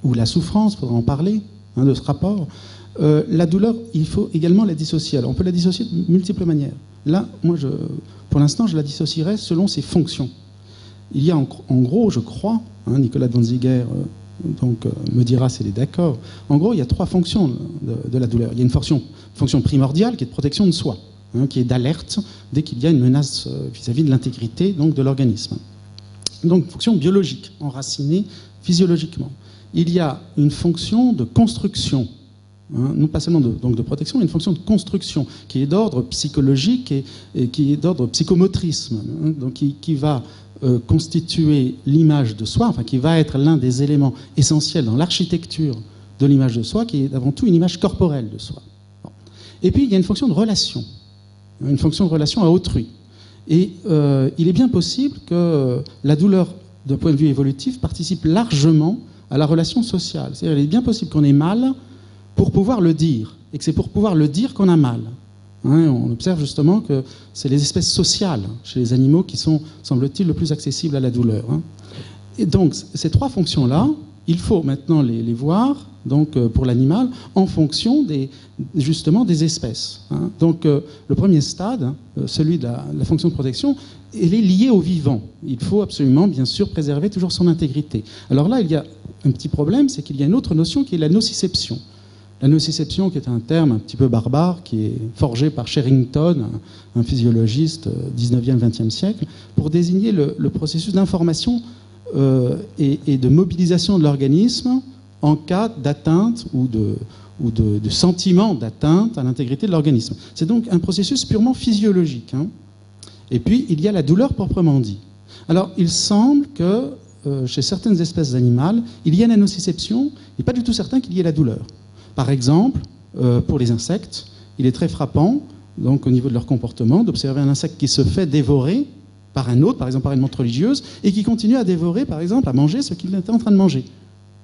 ou la souffrance, il faudra en parler, de ce rapport. La douleur, il faut également la dissocier. Alors, on peut la dissocier de multiples manières. Là, moi, pour l'instant, je la dissocierai selon ses fonctions. Il y a en gros, je crois, Nicolas Danziger me dira s'il est d'accord, en gros, il y a trois fonctions de la douleur. Il y a une fonction primordiale qui est de protection de soi, qui est d'alerte dès qu'il y a une menace vis-à-vis de l'intégrité de l'organisme. Donc, fonction biologique, enracinée physiologiquement. Il y a une fonction de construction, non pas seulement de protection, mais une fonction de construction qui est d'ordre psychologique et qui est d'ordre psychomotrice, donc qui va constituer l'image de soi, enfin qui va être l'un des éléments essentiels dans l'architecture de l'image de soi, qui est avant tout une image corporelle de soi. Bon. Et puis il y a une fonction de relation à autrui. Et il est bien possible que la douleur, d'un point de vue évolutif, participe largement à la relation sociale. C'est-à-dire, il est bien possible qu'on ait mal pour pouvoir le dire, et que c'est pour pouvoir le dire qu'on a mal. On observe justement que c'est les espèces sociales chez les animaux qui sont, semble-t-il, le plus accessibles à la douleur. Et donc, ces trois fonctions-là, il faut maintenant les voir, donc pour l'animal, en fonction justement des espèces. Donc, le premier stade, celui de la fonction de protection, elle est liée au vivant. Il faut absolument, bien sûr, préserver toujours son intégrité. Alors là, il y a un petit problème, c'est qu'il y a une autre notion qui est la nociception. La nociception, qui est un terme un petit peu barbare, qui est forgé par Sherrington, un physiologiste 19e, 20e siècle, pour désigner le processus d'information et de mobilisation de l'organisme en cas d'atteinte ou de sentiment d'atteinte à l'intégrité de l'organisme. C'est donc un processus purement physiologique. Hein. Et puis, il y a la douleur proprement dit. Alors, il semble que chez certaines espèces animales, il y a la nociception, il n'est pas du tout certain qu'il y ait la douleur. Par exemple, pour les insectes, il est très frappant, donc au niveau de leur comportement, d'observer un insecte qui se fait dévorer par un autre, par exemple par une montre religieuse, et qui continue à dévorer, par exemple, à manger ce qu'il était en train de manger,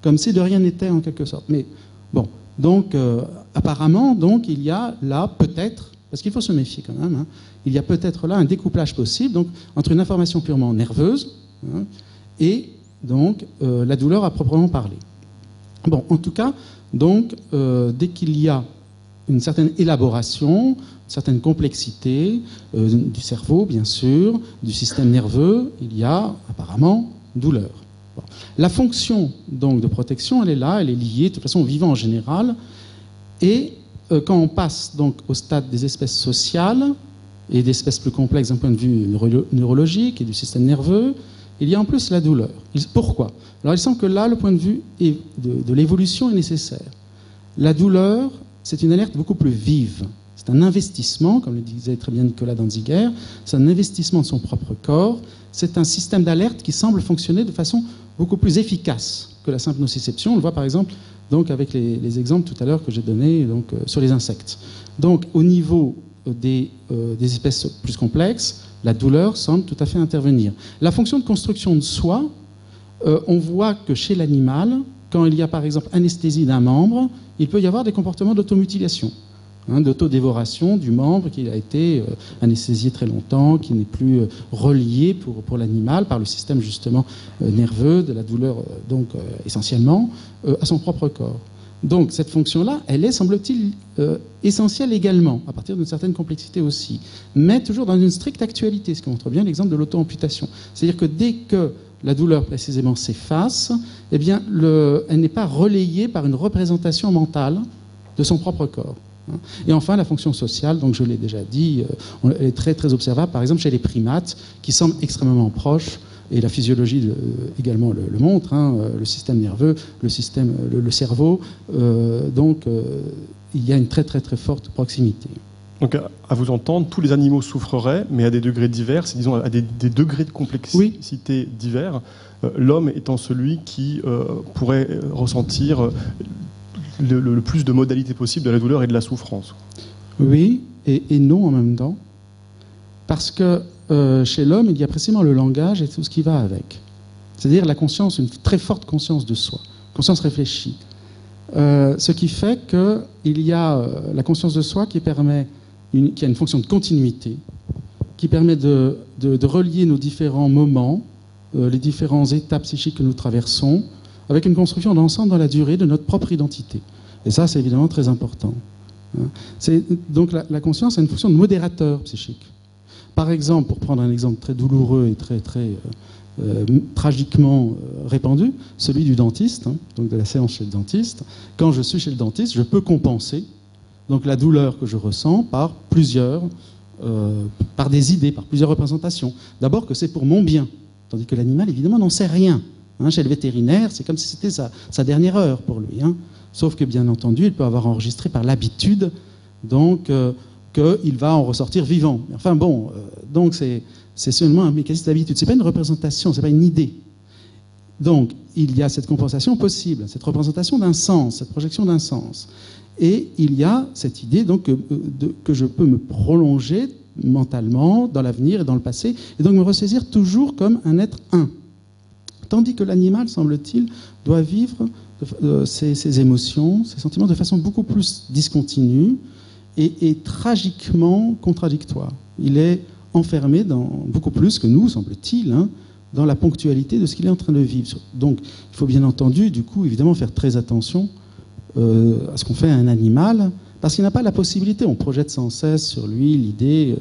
comme si de rien n'était en quelque sorte. Mais bon, donc apparemment, donc il y a là peut-être, parce qu'il faut se méfier quand même, hein, il y a peut-être là un découplage possible, donc entre une information purement nerveuse hein, et donc la douleur à proprement parler. Bon, en tout cas, donc dès qu'il y a une certaine élaboration, une certaine complexité du cerveau, bien sûr, du système nerveux, il y a apparemment douleur. Bon. La fonction donc de protection, elle est là, elle est liée de toute façon au vivant en général. Et quand on passe donc au stade des espèces sociales et d'espèces plus complexes d'un point de vue neurologique et du système nerveux, il y a en plus la douleur. Pourquoi? Alors il semble que là, le point de vue de l'évolution est nécessaire. La douleur, c'est une alerte beaucoup plus vive. C'est un investissement, comme le disait très bien Nicolas Danziger, c'est un investissement de son propre corps. C'est un système d'alerte qui semble fonctionner de façon beaucoup plus efficace que la simple nociception. On le voit par exemple donc, avec les exemples tout à l'heure que j'ai donnés donc, sur les insectes. Donc au niveau des espèces plus complexes, la douleur semble tout à fait intervenir. La fonction de construction de soi, on voit que chez l'animal, quand il y a par exemple anesthésie d'un membre, il peut y avoir des comportements d'automutilation, hein, d'autodévoration du membre qui a été anesthésié très longtemps, qui n'est plus relié pour l'animal par le système justement nerveux de la douleur, donc essentiellement à son propre corps. Donc cette fonction-là, elle est, semble-t-il, essentielle également, à partir d'une certaine complexité aussi, mais toujours dans une stricte actualité, ce qui montre bien l'exemple de l'auto-amputation. C'est-à-dire que dès que la douleur précisément s'efface, eh bien, elle n'est pas relayée par une représentation mentale de son propre corps. Et enfin, la fonction sociale, donc je l'ai déjà dit, elle est très, très observable, par exemple chez les primates, qui semblent extrêmement proches, et la physiologie également le montre, hein, le système nerveux, le cerveau, donc il y a une très, très, très forte proximité. Donc, à vous entendre, tous les animaux souffreraient, mais à des degrés divers, disons à des degrés de complexité divers, l'homme étant celui qui pourrait ressentir le plus de modalités possibles de la douleur et de la souffrance. Oui, et non en même temps, parce que chez l'homme, il y a précisément le langage et tout ce qui va avec. C'est-à-dire la conscience, une très forte conscience de soi, conscience réfléchie. Ce qui fait qu'il y a la conscience de soi qui a une fonction de continuité, qui permet de relier nos différents moments, les différents états psychiques que nous traversons, avec une construction d'ensemble dans la durée de notre propre identité. Et ça, c'est évidemment très important. Donc la conscience a une fonction de modérateur psychique. Par exemple, pour prendre un exemple très douloureux et très, très tragiquement répandu, celui du dentiste, hein, donc de la séance chez le dentiste. Quand je suis chez le dentiste, je peux compenser donc la douleur que je ressens par des idées, par plusieurs représentations. D'abord que c'est pour mon bien, tandis que l'animal, évidemment, n'en sait rien. Hein, chez le vétérinaire, c'est comme si c'était sa dernière heure pour lui. Hein. Sauf que, bien entendu, il peut avoir enregistré par l'habitude, donc qu'il va en ressortir vivant. Enfin bon, donc c'est seulement un mécanisme d'habitude. C'est pas une représentation, c'est pas une idée. Donc, il y a cette compensation possible, cette représentation d'un sens, cette projection d'un sens. Et il y a cette idée donc, que je peux me prolonger mentalement dans l'avenir et dans le passé, et donc me ressaisir toujours comme un être un. Tandis que l'animal, semble-t-il, doit vivre ses émotions, ses sentiments de façon beaucoup plus discontinue et tragiquement contradictoire. Il est enfermé beaucoup plus que nous, semble-t-il, hein, dans la ponctualité de ce qu'il est en train de vivre. Donc, il faut bien entendu, du coup, évidemment, faire très attention à ce qu'on fait à un animal, parce qu'il n'a pas la possibilité, on projette sans cesse sur lui l'idée,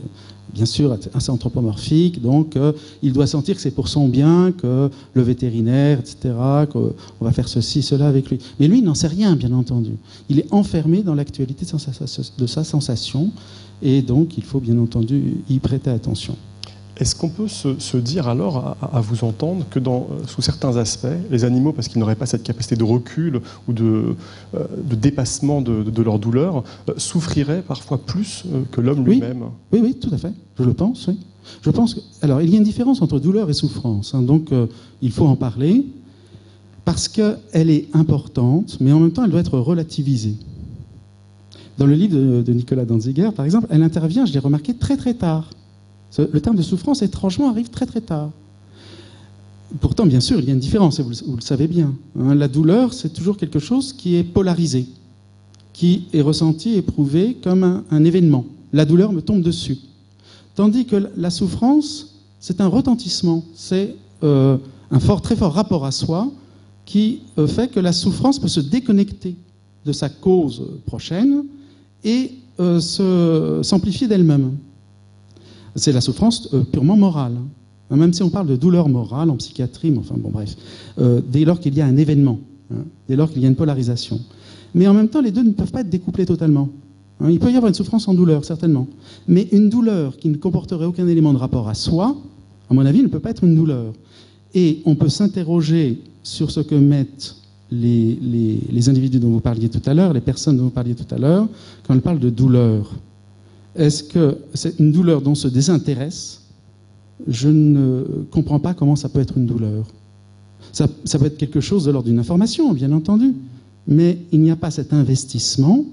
bien sûr, assez anthropomorphique, donc il doit sentir que c'est pour son bien, que le vétérinaire, etc., qu'on va faire ceci, cela avec lui. Mais lui, il n'en sait rien, bien entendu. Il est enfermé dans l'actualité de sa sensation, et donc il faut bien entendu y prêter attention. Est-ce qu'on peut se dire alors, à vous entendre, que sous certains aspects, les animaux, parce qu'ils n'auraient pas cette capacité de recul ou de dépassement de leur douleur, souffriraient parfois plus que l'homme lui-même? Oui, tout à fait. Je le pense, oui. Je pense que, alors, il y a une différence entre douleur et souffrance, hein, donc il faut en parler, parce qu'elle est importante, mais en même temps, elle doit être relativisée. Dans le livre de Nicolas Danziger, par exemple, elle intervient, je l'ai remarqué, très très tard. Le terme de souffrance, étrangement, arrive très très tard. Pourtant, bien sûr, il y a une différence, et vous le savez bien. Hein, la douleur, c'est toujours quelque chose qui est polarisé, qui est ressenti, éprouvé comme un événement. La douleur me tombe dessus. Tandis que la souffrance, c'est un retentissement, c'est un très fort rapport à soi qui fait que la souffrance peut se déconnecter de sa cause prochaine et s'amplifier d'elle-même. C'est la souffrance purement morale. Même si on parle de douleur morale en psychiatrie, mais enfin bon bref, dès lors qu'il y a un événement, hein, dès lors qu'il y a une polarisation. Mais en même temps, les deux ne peuvent pas être découplés totalement. Hein, il peut y avoir une souffrance en douleur, certainement. Mais une douleur qui ne comporterait aucun élément de rapport à soi, à mon avis, ne peut pas être une douleur. Et on peut s'interroger sur ce que mettent les individus dont vous parliez tout à l'heure, les personnes dont vous parliez tout à l'heure, quand elles parlent de douleur. Est-ce que c'est une douleur dont on se désintéresse? Je ne comprends pas comment ça peut être une douleur. Ça peut être quelque chose de l'ordre d'une information, bien entendu, mais il n'y a pas cet investissement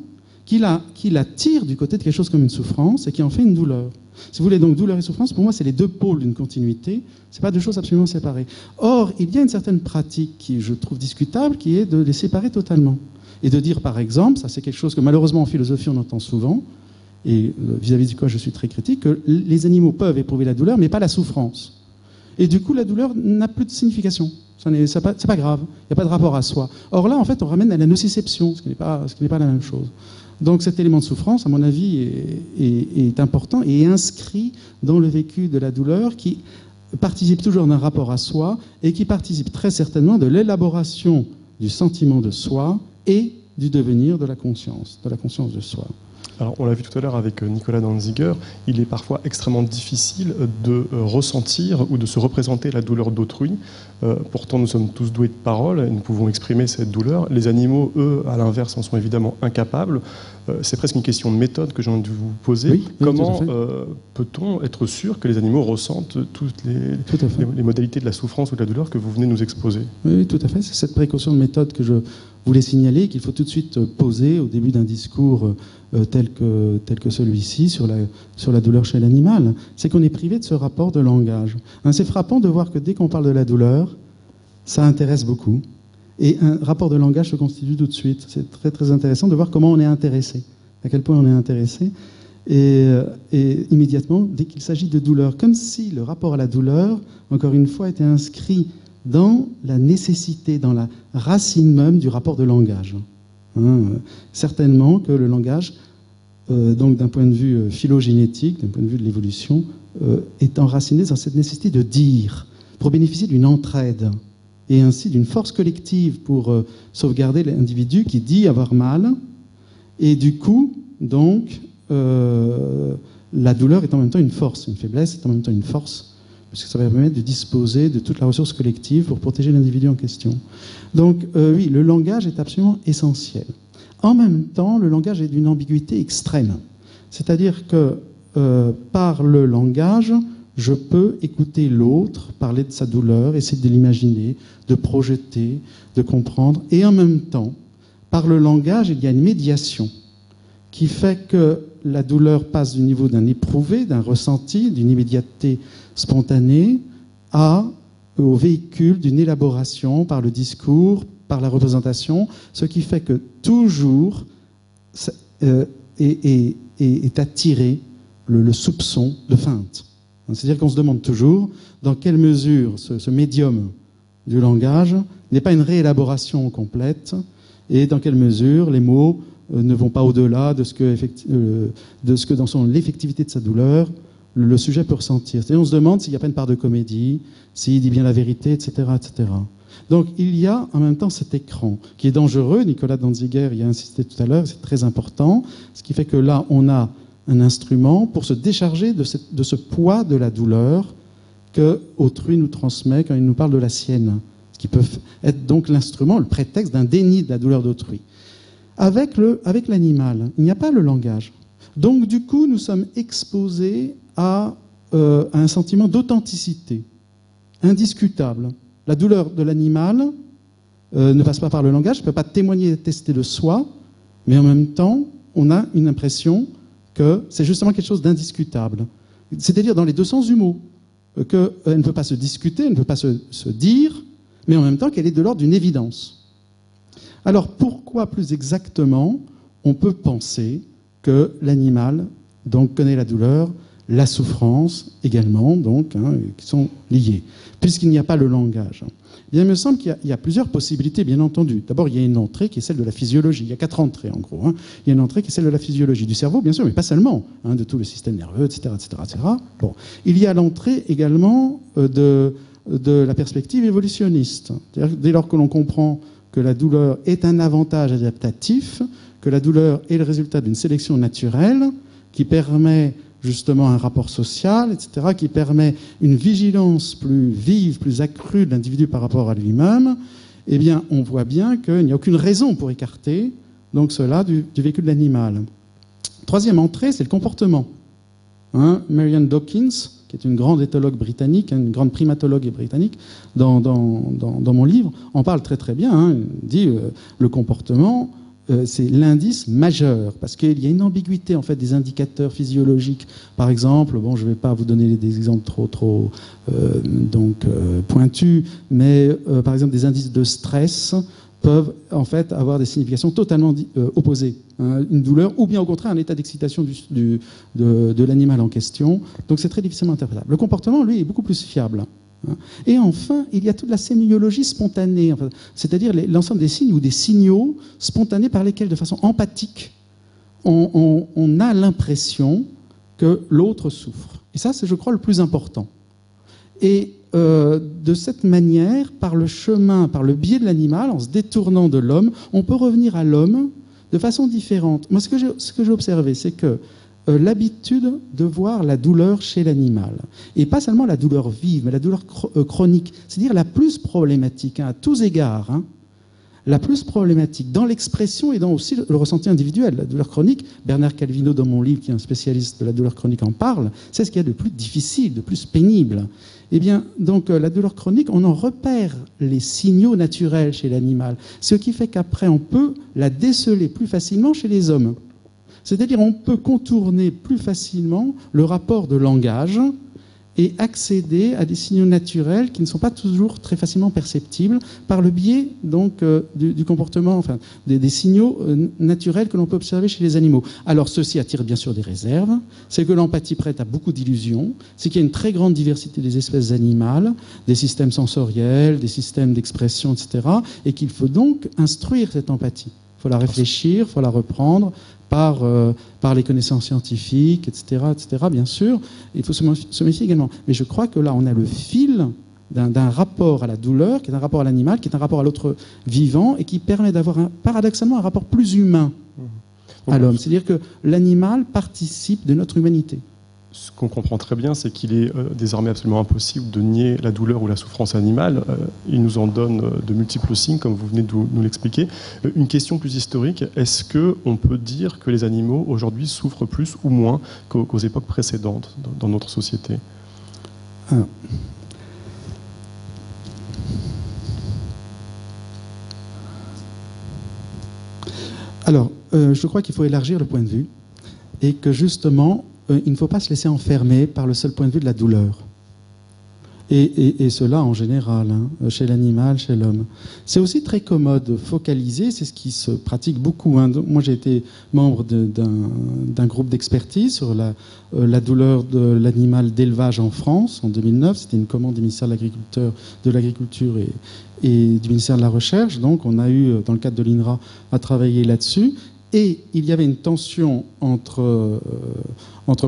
qui la tire du côté de quelque chose comme une souffrance et qui en fait une douleur. Si vous voulez, donc douleur et souffrance, pour moi, c'est les deux pôles d'une continuité, ce n'est pas deux choses absolument séparées. Or, il y a une certaine pratique qui, je trouve discutable, qui est de les séparer totalement. Et de dire, par exemple, ça c'est quelque chose que malheureusement en philosophie on entend souvent, et vis-à-vis du quoi je suis très critique, que les animaux peuvent éprouver la douleur, mais pas la souffrance. Et du coup, la douleur n'a plus de signification. C'est pas grave. Il n'y a pas de rapport à soi. Or là, en fait, on ramène à la nociception, ce qui n'est pas la même chose. Donc cet élément de souffrance, à mon avis, est important et est inscrit dans le vécu de la douleur qui participe toujours d'un rapport à soi et qui participe très certainement de l'élaboration du sentiment de soi et du devenir de la conscience de soi. Alors, on l'a vu tout à l'heure avec Nicolas Danziger, il est parfois extrêmement difficile de ressentir ou de se représenter la douleur d'autrui. Pourtant, nous sommes tous doués de parole et nous pouvons exprimer cette douleur. Les animaux, eux, à l'inverse, en sont évidemment incapables. C'est presque une question de méthode que j'ai envie de vous poser. Oui, comment peut-on être sûr que les animaux ressentent toutes les modalités de la souffrance ou de la douleur que vous venez de nous exposer? Oui, tout à fait. C'est cette précaution de méthode que je voulais signaler, qu'il faut tout de suite poser au début d'un discours tel que celui-ci sur la douleur chez l'animal. C'est qu'on est privé de ce rapport de langage. C'est frappant de voir que dès qu'on parle de la douleur, ça intéresse beaucoup. Et un rapport de langage se constitue tout de suite. C'est très très intéressant de voir comment on est intéressé, à quel point on est intéressé. Et immédiatement, dès qu'il s'agit de douleur, comme si le rapport à la douleur, encore une fois, était inscrit dans la nécessité, dans la racine même du rapport de langage. Certainement que le langage, donc d'un point de vue phylogénétique, d'un point de vue de l'évolution, est enraciné dans cette nécessité de dire, pour bénéficier d'une entraide, et ainsi d'une force collective pour sauvegarder l'individu qui dit avoir mal. Et du coup, donc, la douleur est en même temps une force, une faiblesse est en même temps une force, parce que ça va permettre de disposer de toute la ressource collective pour protéger l'individu en question. Donc, oui, le langage est absolument essentiel. En même temps, le langage est d'une ambiguïté extrême. C'est-à-dire que par le langage, je peux écouter l'autre, parler de sa douleur, essayer de l'imaginer, de projeter, de comprendre. Et en même temps, par le langage, il y a une médiation qui fait que la douleur passe du niveau d'un éprouvé, d'un ressenti, d'une immédiateté spontanée, au véhicule d'une élaboration par le discours, par la représentation, ce qui fait que toujours est attiré le soupçon de feinte. C'est-à-dire qu'on se demande toujours dans quelle mesure ce médium du langage n'est pas une réélaboration complète et dans quelle mesure les mots ne vont pas au-delà de ce que dans l'effectivité de sa douleur, le sujet peut ressentir. C'est-à-dire on se demande s'il n'y a pas une part de comédie, s'il dit bien la vérité, etc., etc. Donc il y a en même temps cet écran qui est dangereux. Nicolas Danziger y a insisté tout à l'heure, c'est très important. Ce qui fait que là, on a un instrument pour se décharger de ce poids de la douleur que autrui nous transmet quand il nous parle de la sienne, ce qui peut être donc l'instrument, le prétexte d'un déni de la douleur d'autrui. Avec l'animal, il n'y a pas le langage. Donc du coup, nous sommes exposés à un sentiment d'authenticité, indiscutable. La douleur de l'animal ne passe pas par le langage, ne peut pas témoigner et attester de soi, mais en même temps, on a une impression que c'est justement quelque chose d'indiscutable. C'est-à-dire dans les deux sens du mot, qu'elle ne peut pas se discuter, elle ne peut pas se dire, mais en même temps qu'elle est de l'ordre d'une évidence. Alors pourquoi plus exactement on peut penser que l'animal donc connaît la douleur, la souffrance également, donc, qui sont liées, puisqu'il n'y a pas le langage. Bien, il me semble qu'il y a plusieurs possibilités, bien entendu. D'abord, il y a une entrée qui est celle de la physiologie. Il y a 4 entrées, en gros. Il y a une entrée qui est celle de la physiologie du cerveau, bien sûr, mais pas seulement, de tout le système nerveux, etc., etc., etc. Bon. Il y a l'entrée également de la perspective évolutionniste. C'est-à-dire, dès lors que l'on comprend que la douleur est un avantage adaptatif, que la douleur est le résultat d'une sélection naturelle qui permet justement un rapport social, etc., qui permet une vigilance plus vive, plus accrue de l'individu par rapport à lui-même, eh bien, on voit bien qu'il n'y a aucune raison pour écarter donc cela du vécu de l'animal. Troisième entrée, c'est le comportement. Marianne Dawkins, qui est une grande éthologue britannique, une grande primatologue britannique, dans mon livre, en parle très très bien. Elle dit le comportement, c'est l'indice majeur, parce qu'il y a une ambiguïté en fait des indicateurs physiologiques. Par exemple, je ne vais pas vous donner des exemples trop pointus, mais par exemple des indices de stress peuvent en fait avoir des significations totalement opposées. Une douleur ou bien au contraire un état d'excitation de l'animal en question. Donc c'est très difficilement interprétable. Le comportement, lui, est beaucoup plus fiable. Et enfin, il y a toute la sémiologie spontanée, c'est-à-dire l'ensemble des signes ou des signaux spontanés par lesquels, de façon empathique, on a l'impression que l'autre souffre. Et ça, c'est, je crois, le plus important. Et de cette manière, par le chemin, par le biais de l'animal, en se détournant de l'homme, on peut revenir à l'homme de façon différente. Moi, ce que j'ai observé, c'est que l'habitude de voir la douleur chez l'animal, et pas seulement la douleur vive, mais la douleur chronique, c'est-à-dire la plus problématique, à tous égards, la plus problématique dans l'expression et dans aussi le ressenti individuel. La douleur chronique, Bernard Calvino, dans mon livre, qui est un spécialiste de la douleur chronique, en parle, c'est ce qu'il y a de plus difficile, de plus pénible. Eh bien, donc, la douleur chronique, on en repère les signaux naturels chez l'animal, ce qui fait qu'après, on peut la déceler plus facilement chez les hommes. C'est-à-dire on peut contourner plus facilement le rapport de langage et accéder à des signaux naturels qui ne sont pas toujours très facilement perceptibles par le biais donc, du comportement, enfin des signaux naturels que l'on peut observer chez les animaux. Alors ceci attire bien sûr des réserves, c'est que l'empathie prête à beaucoup d'illusions, c'est qu'il y a une très grande diversité des espèces animales, des systèmes sensoriels, des systèmes d'expression, etc. et qu'il faut donc instruire cette empathie. Il faut la réfléchir, il faut la reprendre par les connaissances scientifiques, etc., bien sûr. Il faut se méfier également. Mais je crois que là, on a le fil d'un rapport à la douleur, qui est un rapport à l'animal, qui est un rapport à l'autre vivant, et qui permet d'avoir paradoxalement un rapport plus humain à l'homme. C'est-à-dire que l'animal participe de notre humanité. Ce qu'on comprend très bien, c'est qu'il est désormais absolument impossible de nier la douleur ou la souffrance animale. Il nous en donne de multiples signes, comme vous venez de nous l'expliquer. Une question plus historique, est-ce qu'on peut dire que les animaux aujourd'hui souffrent plus ou moins qu'aux époques précédentes dans notre société ? Alors, je crois qu'il faut élargir le point de vue et que justement, il ne faut pas se laisser enfermer par le seul point de vue de la douleur. Et cela en général, chez l'animal, chez l'homme. C'est aussi très commode de focaliser, c'est ce qui se pratique beaucoup. Moi, j'ai été membre d'un groupe d'expertise sur la douleur de l'animal d'élevage en France en 2009. C'était une commande du ministère de l'Agriculture et du ministère de la Recherche. Donc, on a eu, dans le cadre de l'INRA, à travailler là-dessus. Et il y avait une tension entre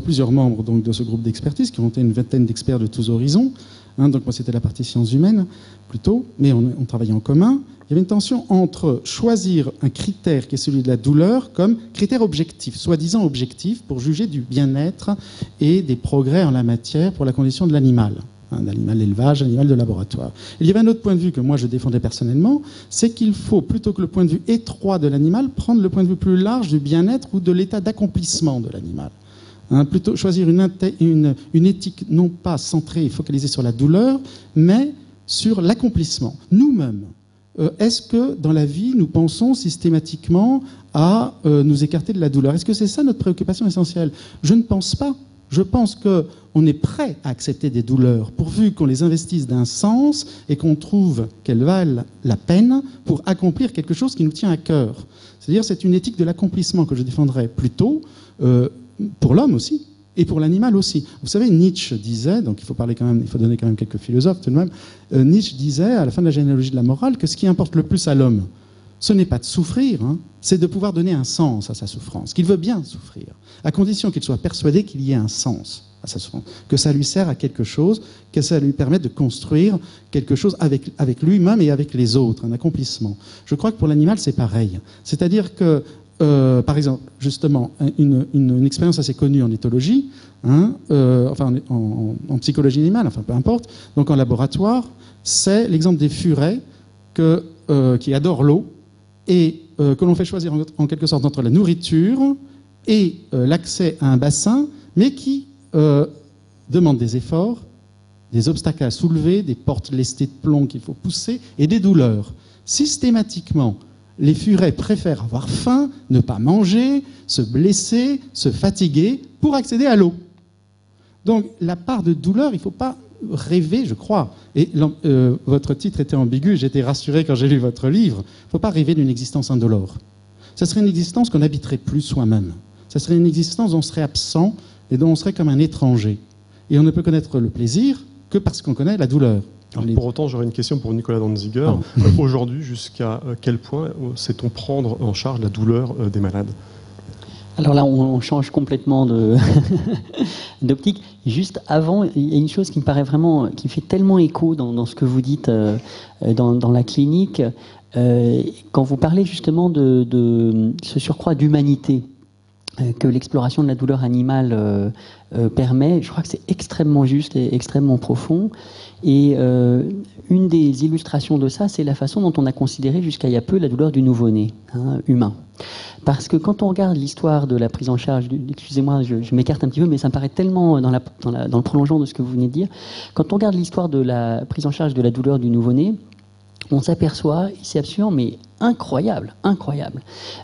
plusieurs membres donc, de ce groupe d'expertise, qui ont été une vingtaine d'experts de tous horizons. Donc moi, c'était la partie sciences humaines, plutôt, mais on travaillait en commun. Il y avait une tension entre choisir un critère qui est celui de la douleur comme critère objectif, soi-disant objectif, pour juger du bien-être et des progrès en la matière pour la condition de l'animal. Un animal d'élevage, un animal de laboratoire. Il y avait un autre point de vue que moi je défendais personnellement, c'est qu'il faut, plutôt que le point de vue étroit de l'animal, prendre le point de vue plus large du bien-être ou de l'état d'accomplissement de l'animal. Plutôt choisir une éthique non pas centrée et focalisée sur la douleur, mais sur l'accomplissement. Nous-mêmes, est-ce que dans la vie, nous pensons systématiquement à nous écarter de la douleur? Est-ce que c'est ça notre préoccupation essentielle? Je ne pense pas. Je pense qu'on est prêt à accepter des douleurs, pourvu qu'on les investisse d'un sens et qu'on trouve qu'elles valent la peine pour accomplir quelque chose qui nous tient à cœur. C'est-à-dire, c'est une éthique de l'accomplissement que je défendrais plutôt pour l'homme aussi et pour l'animal aussi. Vous savez, Nietzsche disait, donc il faut donner quand même quelques philosophes tout de même, Nietzsche disait, à la fin de la généalogie de la morale, que ce qui importe le plus à l'homme, ce n'est pas de souffrir, c'est de pouvoir donner un sens à sa souffrance, qu'il veut bien souffrir, à condition qu'il soit persuadé qu'il y ait un sens à sa souffrance, que ça lui sert à quelque chose, que ça lui permette de construire quelque chose avec lui-même et avec les autres, un accomplissement. Je crois que pour l'animal, c'est pareil. C'est-à-dire que, par exemple, justement, une expérience assez connue en éthologie, enfin en psychologie animale, enfin peu importe, donc en laboratoire, c'est l'exemple des furets qui adorent l'eau, et que l'on fait choisir en quelque sorte entre la nourriture et l'accès à un bassin, mais qui demande des efforts, des obstacles à soulever, des portes lestées de plomb qu'il faut pousser, et des douleurs. Systématiquement, les furets préfèrent avoir faim, ne pas manger, se blesser, se fatiguer pour accéder à l'eau. Donc la part de douleur, il ne faut pas rêver, je crois, et votre titre était ambigu, j'étais rassuré quand j'ai lu votre livre, il ne faut pas rêver d'une existence indolore. Ça serait une existence qu'on n'habiterait plus soi-même. Ça serait une existence dont on serait absent et dont on serait comme un étranger. Et on ne peut connaître le plaisir que parce qu'on connaît la douleur. Alors, pour autant, j'aurais une question pour Nicolas Danziger. Aujourd'hui, jusqu'à quel point sait-on prendre en charge la douleur des malades? Alors là, on change complètement d'optique. Juste avant, il y a une chose qui me paraît vraiment, qui fait tellement écho dans ce que vous dites dans la clinique, quand vous parlez justement de ce surcroît d'humanité que l'exploration de la douleur animale permet. Je crois que c'est extrêmement juste et extrêmement profond. Et une des illustrations de ça, c'est la façon dont on a considéré jusqu'à il y a peu la douleur du nouveau-né, humain. Parce que quand on regarde l'histoire de la prise en charge, excusez-moi, je m'écarte un petit peu, mais ça me paraît tellement dans le prolongement de ce que vous venez de dire, quand on regarde l'histoire de la prise en charge de la douleur du nouveau-né, on s'aperçoit, et c'est absolument mais incroyable,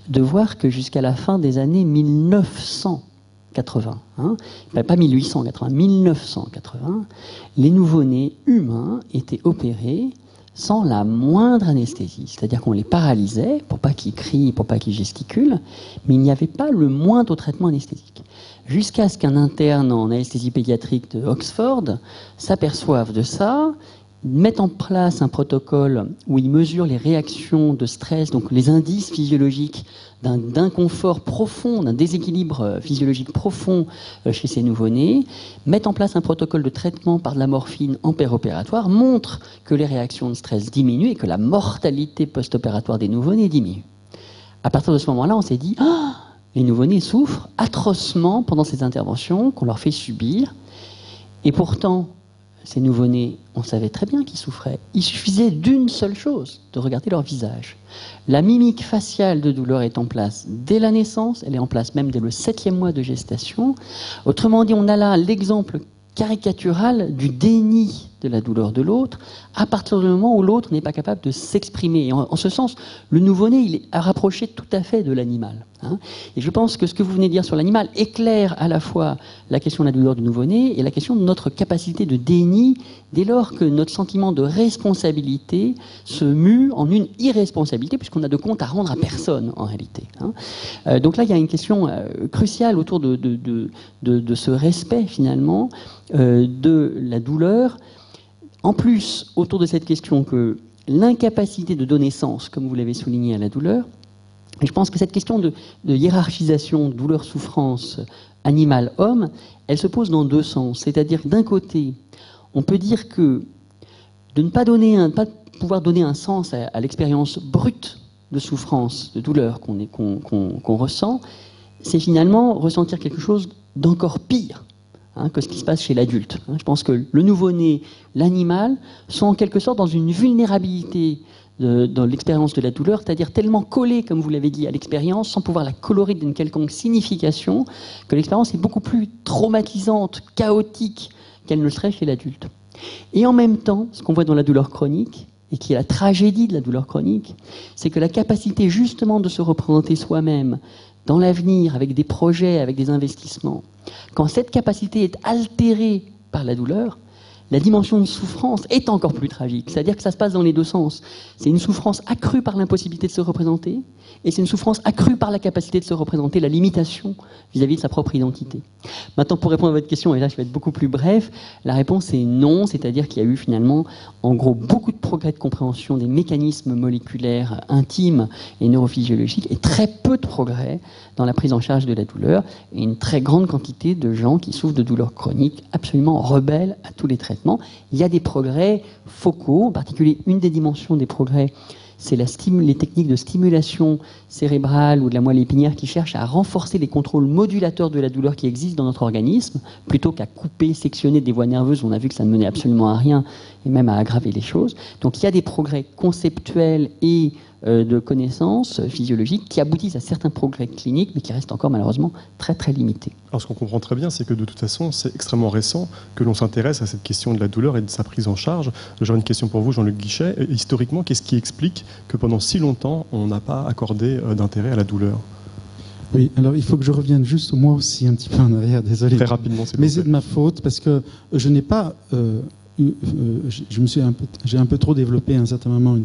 de voir que jusqu'à la fin des années 1980, pas 1880, 1980, les nouveau-nés humains étaient opérés sans la moindre anesthésie. C'est-à-dire qu'on les paralysait pour pas qu'ils crient, pour pas qu'ils gesticulent, mais il n'y avait pas le moindre traitement anesthésique. Jusqu'à ce qu'un interne en anesthésie pédiatrique de Oxford s'aperçoive de ça, mettent en place un protocole où ils mesurent les réactions de stress, donc les indices physiologiques d'un inconfort profond, d'un déséquilibre physiologique profond chez ces nouveau-nés, mettent en place un protocole de traitement par de la morphine en péropératoire, montrent que les réactions de stress diminuent et que la mortalité post-opératoire des nouveau-nés diminue. À partir de ce moment-là, on s'est dit les nouveau-nés souffrent atrocement pendant ces interventions qu'on leur fait subir, et pourtant ces nouveau-nés, on savait très bien qu'ils souffraient. Il suffisait d'une seule chose, de regarder leur visage. La mimique faciale de douleur est en place dès la naissance, elle est en place même dès le 7e mois de gestation. Autrement dit, on a là l'exemple caricatural du déni de la douleur de l'autre, à partir du moment où l'autre n'est pas capable de s'exprimer. Et en ce sens, le nouveau-né, il est rapproché tout à fait de l'animal. Et je pense que ce que vous venez de dire sur l'animal éclaire à la fois la question de la douleur du nouveau-né et la question de notre capacité de déni dès lors que notre sentiment de responsabilité se mue en une irresponsabilité, puisqu'on a de compte à rendre à personne, en réalité. Donc là, il y a une question cruciale autour de ce respect, finalement, de la douleur. En plus, autour de cette question que l'incapacité de donner sens, comme vous l'avez souligné, à la douleur, et je pense que cette question de hiérarchisation douleur-souffrance animal-homme, elle se pose dans deux sens. C'est-à-dire que d'un côté, on peut dire que de ne pas donner, pas pouvoir donner un sens à l'expérience brute de souffrance, de douleur qu'on ressent, c'est finalement ressentir quelque chose d'encore pire que ce qui se passe chez l'adulte. Je pense que le nouveau-né, l'animal, sont en quelque sorte dans une vulnérabilité dans l'expérience de la douleur, c'est-à-dire tellement collés, comme vous l'avez dit, à l'expérience, sans pouvoir la colorer d'une quelconque signification, que l'expérience est beaucoup plus traumatisante, chaotique, qu'elle ne le serait chez l'adulte. Et en même temps, ce qu'on voit dans la douleur chronique, et qui est la tragédie de la douleur chronique, c'est que la capacité justement de se représenter soi-même dans l'avenir, avec des projets, avec des investissements, quand cette capacité est altérée par la douleur, la dimension de souffrance est encore plus tragique. C'est-à-dire que ça se passe dans les deux sens. C'est une souffrance accrue par l'impossibilité de se représenter, et c'est une souffrance accrue par la capacité de se représenter, la limitation vis-à-vis de sa propre identité. Maintenant, pour répondre à votre question, et là je vais être beaucoup plus bref, la réponse est non, c'est-à-dire qu'il y a eu finalement, en gros, beaucoup de progrès de compréhension des mécanismes moléculaires intimes et neurophysiologiques, et très peu de progrès dans la prise en charge de la douleur, et une très grande quantité de gens qui souffrent de douleurs chroniques absolument rebelles à tous les traitements. Il y a des progrès focaux, en particulier une des dimensions des progrès, c'est les techniques de stimulation cérébrale ou de la moelle épinière qui cherchent à renforcer les contrôles modulateurs de la douleur qui existent dans notre organisme, plutôt qu'à couper, sectionner des voies nerveuses. On a vu que ça ne menait absolument à rien, et même à aggraver les choses. Donc il y a des progrès conceptuels et de connaissances physiologiques qui aboutissent à certains progrès cliniques, mais qui restent encore malheureusement très très limités. Alors ce qu'on comprend très bien, c'est que de toute façon, c'est extrêmement récent que l'on s'intéresse à cette question de la douleur et de sa prise en charge. J'aurais une question pour vous, Jean-Luc Guichet. Historiquement, qu'est-ce qui explique que pendant si longtemps, on n'a pas accordé d'intérêt à la douleur ? Oui, alors il faut que je revienne juste moi aussi un petit peu en arrière, désolé. Très rapidement, mais c'est de ma faute, parce que je n'ai pas... j'ai un peu trop développé à un certain moment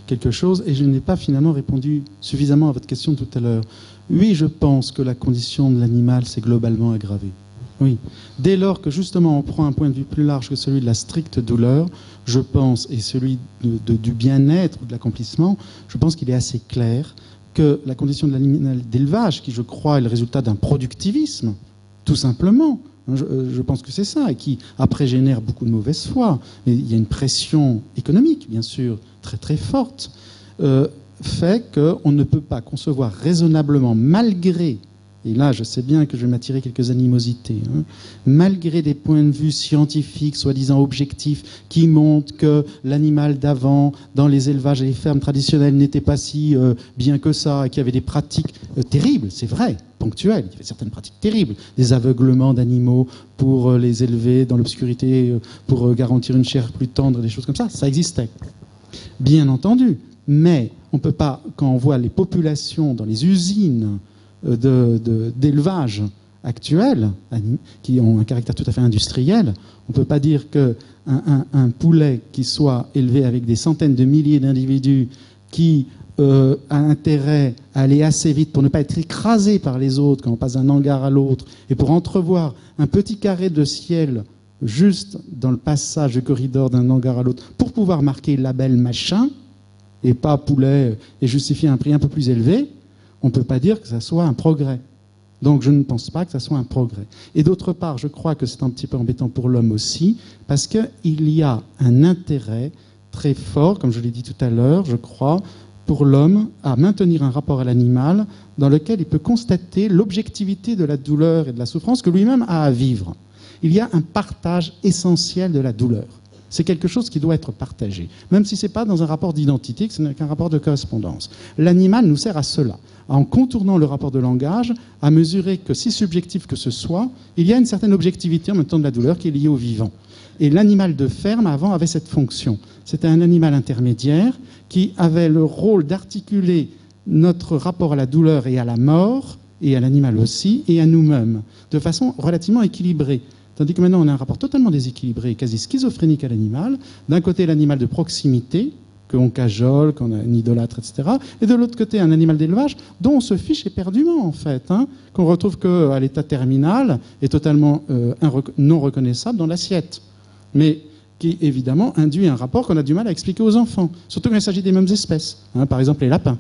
quelque chose, et je n'ai pas finalement répondu suffisamment à votre question tout à l'heure. Oui, je pense que la condition de l'animal s'est globalement aggravée. Oui. Dès lors que justement on prend un point de vue plus large que celui de la stricte douleur, je pense, et celui du bien-être, de l'accomplissement, je pense qu'il est assez clair que la condition de l'animal d'élevage, qui je crois est le résultat d'un productivisme, tout simplement, je pense que c'est ça, et qui après génère beaucoup de mauvaise foi. Et il y a une pression économique, bien sûr, très très forte, fait qu'on ne peut pas concevoir raisonnablement, malgré, et là je sais bien que je vais m'attirer quelques animosités, malgré des points de vue scientifiques, soi-disant objectifs, qui montrent que l'animal d'avant, dans les élevages et les fermes traditionnelles, n'était pas si bien que ça, et qu'il y avait des pratiques terribles, c'est vrai, ponctuelles, il y avait certaines pratiques terribles, des aveuglements d'animaux pour les élever dans l'obscurité, pour garantir une chair plus tendre, des choses comme ça existait. Bien entendu, mais on ne peut pas, quand on voit les populations dans les usines d'élevage actuelles, qui ont un caractère tout à fait industriel, on ne peut pas dire qu'un poulet qui soit élevé avec des centaines de milliers d'individus qui a intérêt à aller assez vite pour ne pas être écrasé par les autres quand on passe d'un hangar à l'autre, et pour entrevoir un petit carré de ciel juste dans le passage du corridor d'un hangar à l'autre, pour pouvoir marquer label machin, et pas poulet, et justifier un prix un peu plus élevé, on ne peut pas dire que ça soit un progrès. Donc je ne pense pas que ça soit un progrès. Et d'autre part, je crois que c'est un petit peu embêtant pour l'homme aussi, parce qu'il y a un intérêt très fort, comme je l'ai dit tout à l'heure, je crois, pour l'homme à maintenir un rapport à l'animal dans lequel il peut constater l'objectivité de la douleur et de la souffrance que lui-même a à vivre. Il y a un partage essentiel de la douleur. C'est quelque chose qui doit être partagé, même si ce n'est pas dans un rapport d'identité, que ce n'est qu'un rapport de correspondance. L'animal nous sert à cela, en contournant le rapport de langage, à mesurer que, si subjectif que ce soit, il y a une certaine objectivité en même temps de la douleur qui est liée au vivant. Et l'animal de ferme, avant, avait cette fonction. C'était un animal intermédiaire qui avait le rôle d'articuler notre rapport à la douleur et à la mort, et à l'animal aussi, et à nous-mêmes, de façon relativement équilibrée. Tandis que maintenant, on a un rapport totalement déséquilibré, quasi schizophrénique à l'animal. D'un côté, l'animal de proximité, qu'on cajole, qu'on idolâtre, etc. Et de l'autre côté, un animal d'élevage dont on se fiche éperdument, en fait, qu'on retrouve qu'à l'état terminal et totalement non reconnaissable dans l'assiette. Mais qui, évidemment, induit un rapport qu'on a du mal à expliquer aux enfants, surtout quand il s'agit des mêmes espèces. Par exemple, les lapins.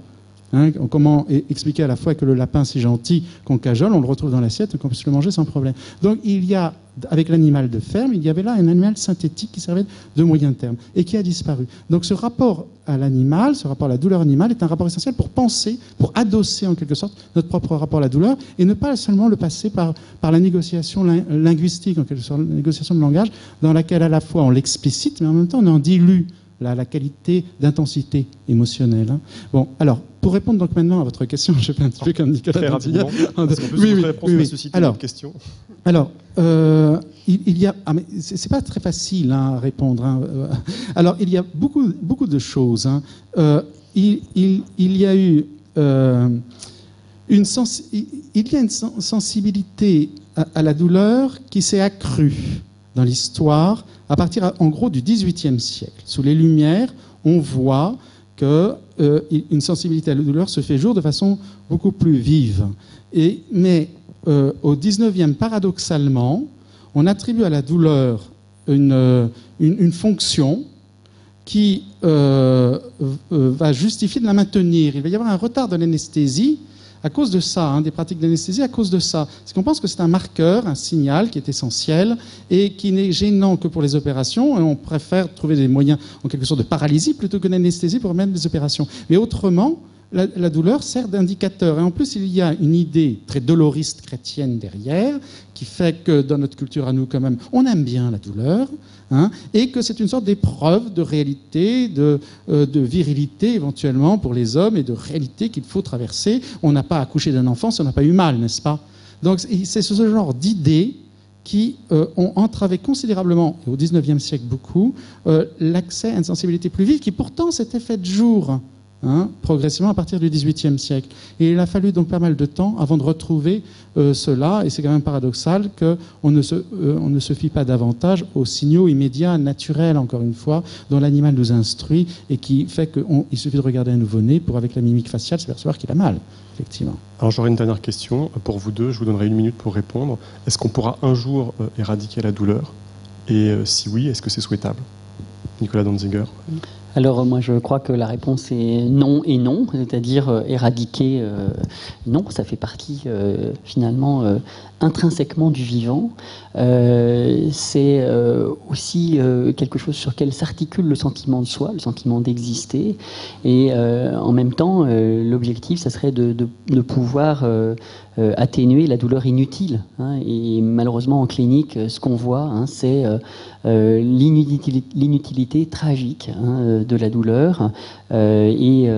Hein, comment expliquer à la fois que le lapin si gentil qu'on cajole, on le retrouve dans l'assiette et qu'on puisse le manger sans problème. Donc il y a, avec l'animal de ferme, il y avait là un animal synthétique qui servait de moyen terme et qui a disparu. Donc ce rapport à l'animal, ce rapport à la douleur animale est un rapport essentiel pour penser, pour adosser en quelque sorte notre propre rapport à la douleur et ne pas seulement le passer par la négociation linguistique, en quelque sorte, la négociation de langage, dans laquelle à la fois on l'explicite, mais en même temps on en dilue la qualité d'intensité émotionnelle. Hein. Bon, alors, pour répondre donc maintenant à votre question, je fais un petit peu comme Nicolas. Très rapidement, parce qu'en plus, oui, votre réponse va susciter une question. Alors, il y a... Ah, mais c'est pas très facile hein, à répondre. Hein. Alors, il y a beaucoup de choses. Hein. Il y a eu... une sensibilité à la douleur qui s'est accrue dans l'histoire à partir, en gros, du XVIIIe siècle. Sous les Lumières, on voit qu'une sensibilité à la douleur se fait jour de façon beaucoup plus vive. Mais au XIXe, paradoxalement, on attribue à la douleur une fonction qui va justifier de la maintenir. Il va y avoir un retard de l'anesthésie à cause de ça, hein, des pratiques d'anesthésie à cause de ça. Parce qu'on pense que c'est un marqueur, un signal qui est essentiel et qui n'est gênant que pour les opérations. Et on préfère trouver des moyens, en quelque sorte, de paralysie plutôt que d'anesthésie pour mettre des opérations. Mais autrement, la douleur sert d'indicateur. Et en plus, il y a une idée très doloriste chrétienne derrière qui fait que dans notre culture à nous, quand même, on aime bien la douleur. Hein, et que c'est une sorte d'épreuve de réalité, de virilité éventuellement pour les hommes et de réalité qu'il faut traverser. On n'a pas accouché d'un enfant si on n'a pas eu mal, n'est-ce pas? Donc c'est ce genre d'idées qui ont entravé considérablement, et au XIXe siècle beaucoup, l'accès à une sensibilité plus vive qui pourtant s'était faite jour. Hein, progressivement à partir du XVIIIe siècle. Et il a fallu donc pas mal de temps avant de retrouver cela, et c'est quand même paradoxal qu'on ne se fie pas davantage aux signaux immédiats, naturels, encore une fois, dont l'animal nous instruit, et qui fait qu'il suffit de regarder un nouveau-né pour, avec la mimique faciale, s'apercevoir qu'il a mal, effectivement. Alors j'aurais une dernière question pour vous deux, je vous donnerai 1 minute pour répondre. Est-ce qu'on pourra un jour éradiquer la douleur? Et si oui, est-ce que c'est souhaitable? Nicolas Danziger. Alors moi je crois que la réponse est non et non, c'est-à-dire éradiquer, non, ça fait partie finalement intrinsèquement du vivant. C'est aussi quelque chose sur lequel s'articule le sentiment de soi, le sentiment d'exister, et en même temps l'objectif ça serait de pouvoir atténuer la douleur inutile. Hein, et malheureusement en clinique ce qu'on voit hein, c'est l'inutilité tragique hein, de la douleur et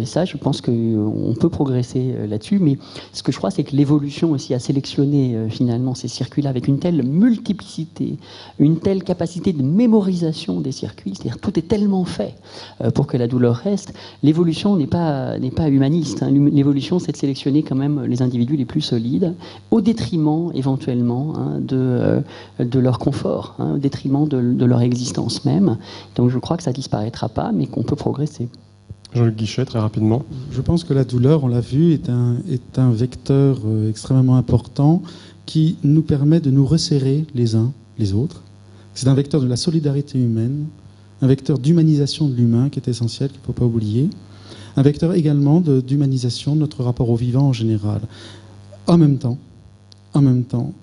ça je pense qu'on peut progresser là-dessus, mais ce que je crois c'est que l'évolution aussi a sélectionné finalement ces circuits-là avec une telle multiplicité, une telle capacité de mémorisation des circuits, c'est-à-dire tout est tellement fait pour que la douleur reste. L'évolution n'est pas humaniste, hein. L'évolution c'est de sélectionner quand même les individus les plus solides au détriment éventuellement hein, de leur confort, hein, au détriment de leur existence même. Donc je crois que ça disparaîtra pas, mais qu'on peut progresser. Jean-Luc Guichet, très rapidement. Je pense que la douleur, on l'a vu, est un vecteur extrêmement important qui nous permet de nous resserrer les uns les autres. C'est un vecteur de la solidarité humaine, un vecteur d'humanisation de l'humain qui est essentiel, qu'il ne faut pas oublier, un vecteur également d'humanisation de notre rapport au vivant en général. En même temps,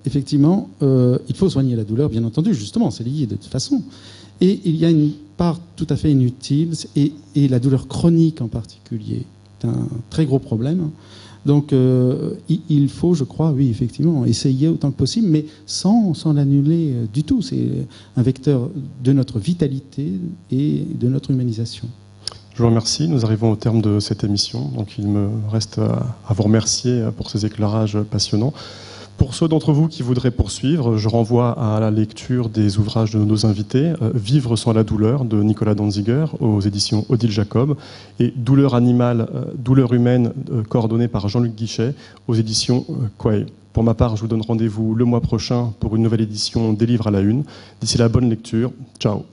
effectivement, il faut soigner la douleur, bien entendu, justement, c'est lié de toute façon. Et il y a une part tout à fait inutile, et la douleur chronique en particulier, c'est un très gros problème. Donc il faut, je crois, oui, effectivement, essayer autant que possible, mais sans l'annuler du tout. C'est un vecteur de notre vitalité et de notre humanisation. Je vous remercie. Nous arrivons au terme de cette émission. Donc il me reste à vous remercier pour ces éclairages passionnants. Pour ceux d'entre vous qui voudraient poursuivre, je renvoie à la lecture des ouvrages de nos invités, Vivre sans la douleur de Nicolas Danziger aux éditions Odile Jacob et Douleur animale, douleur humaine coordonnée par Jean-Luc Guichet aux éditions Quay. Pour ma part, je vous donne rendez-vous le mois prochain pour une nouvelle édition des livres à la une. D'ici là, bonne lecture. Ciao.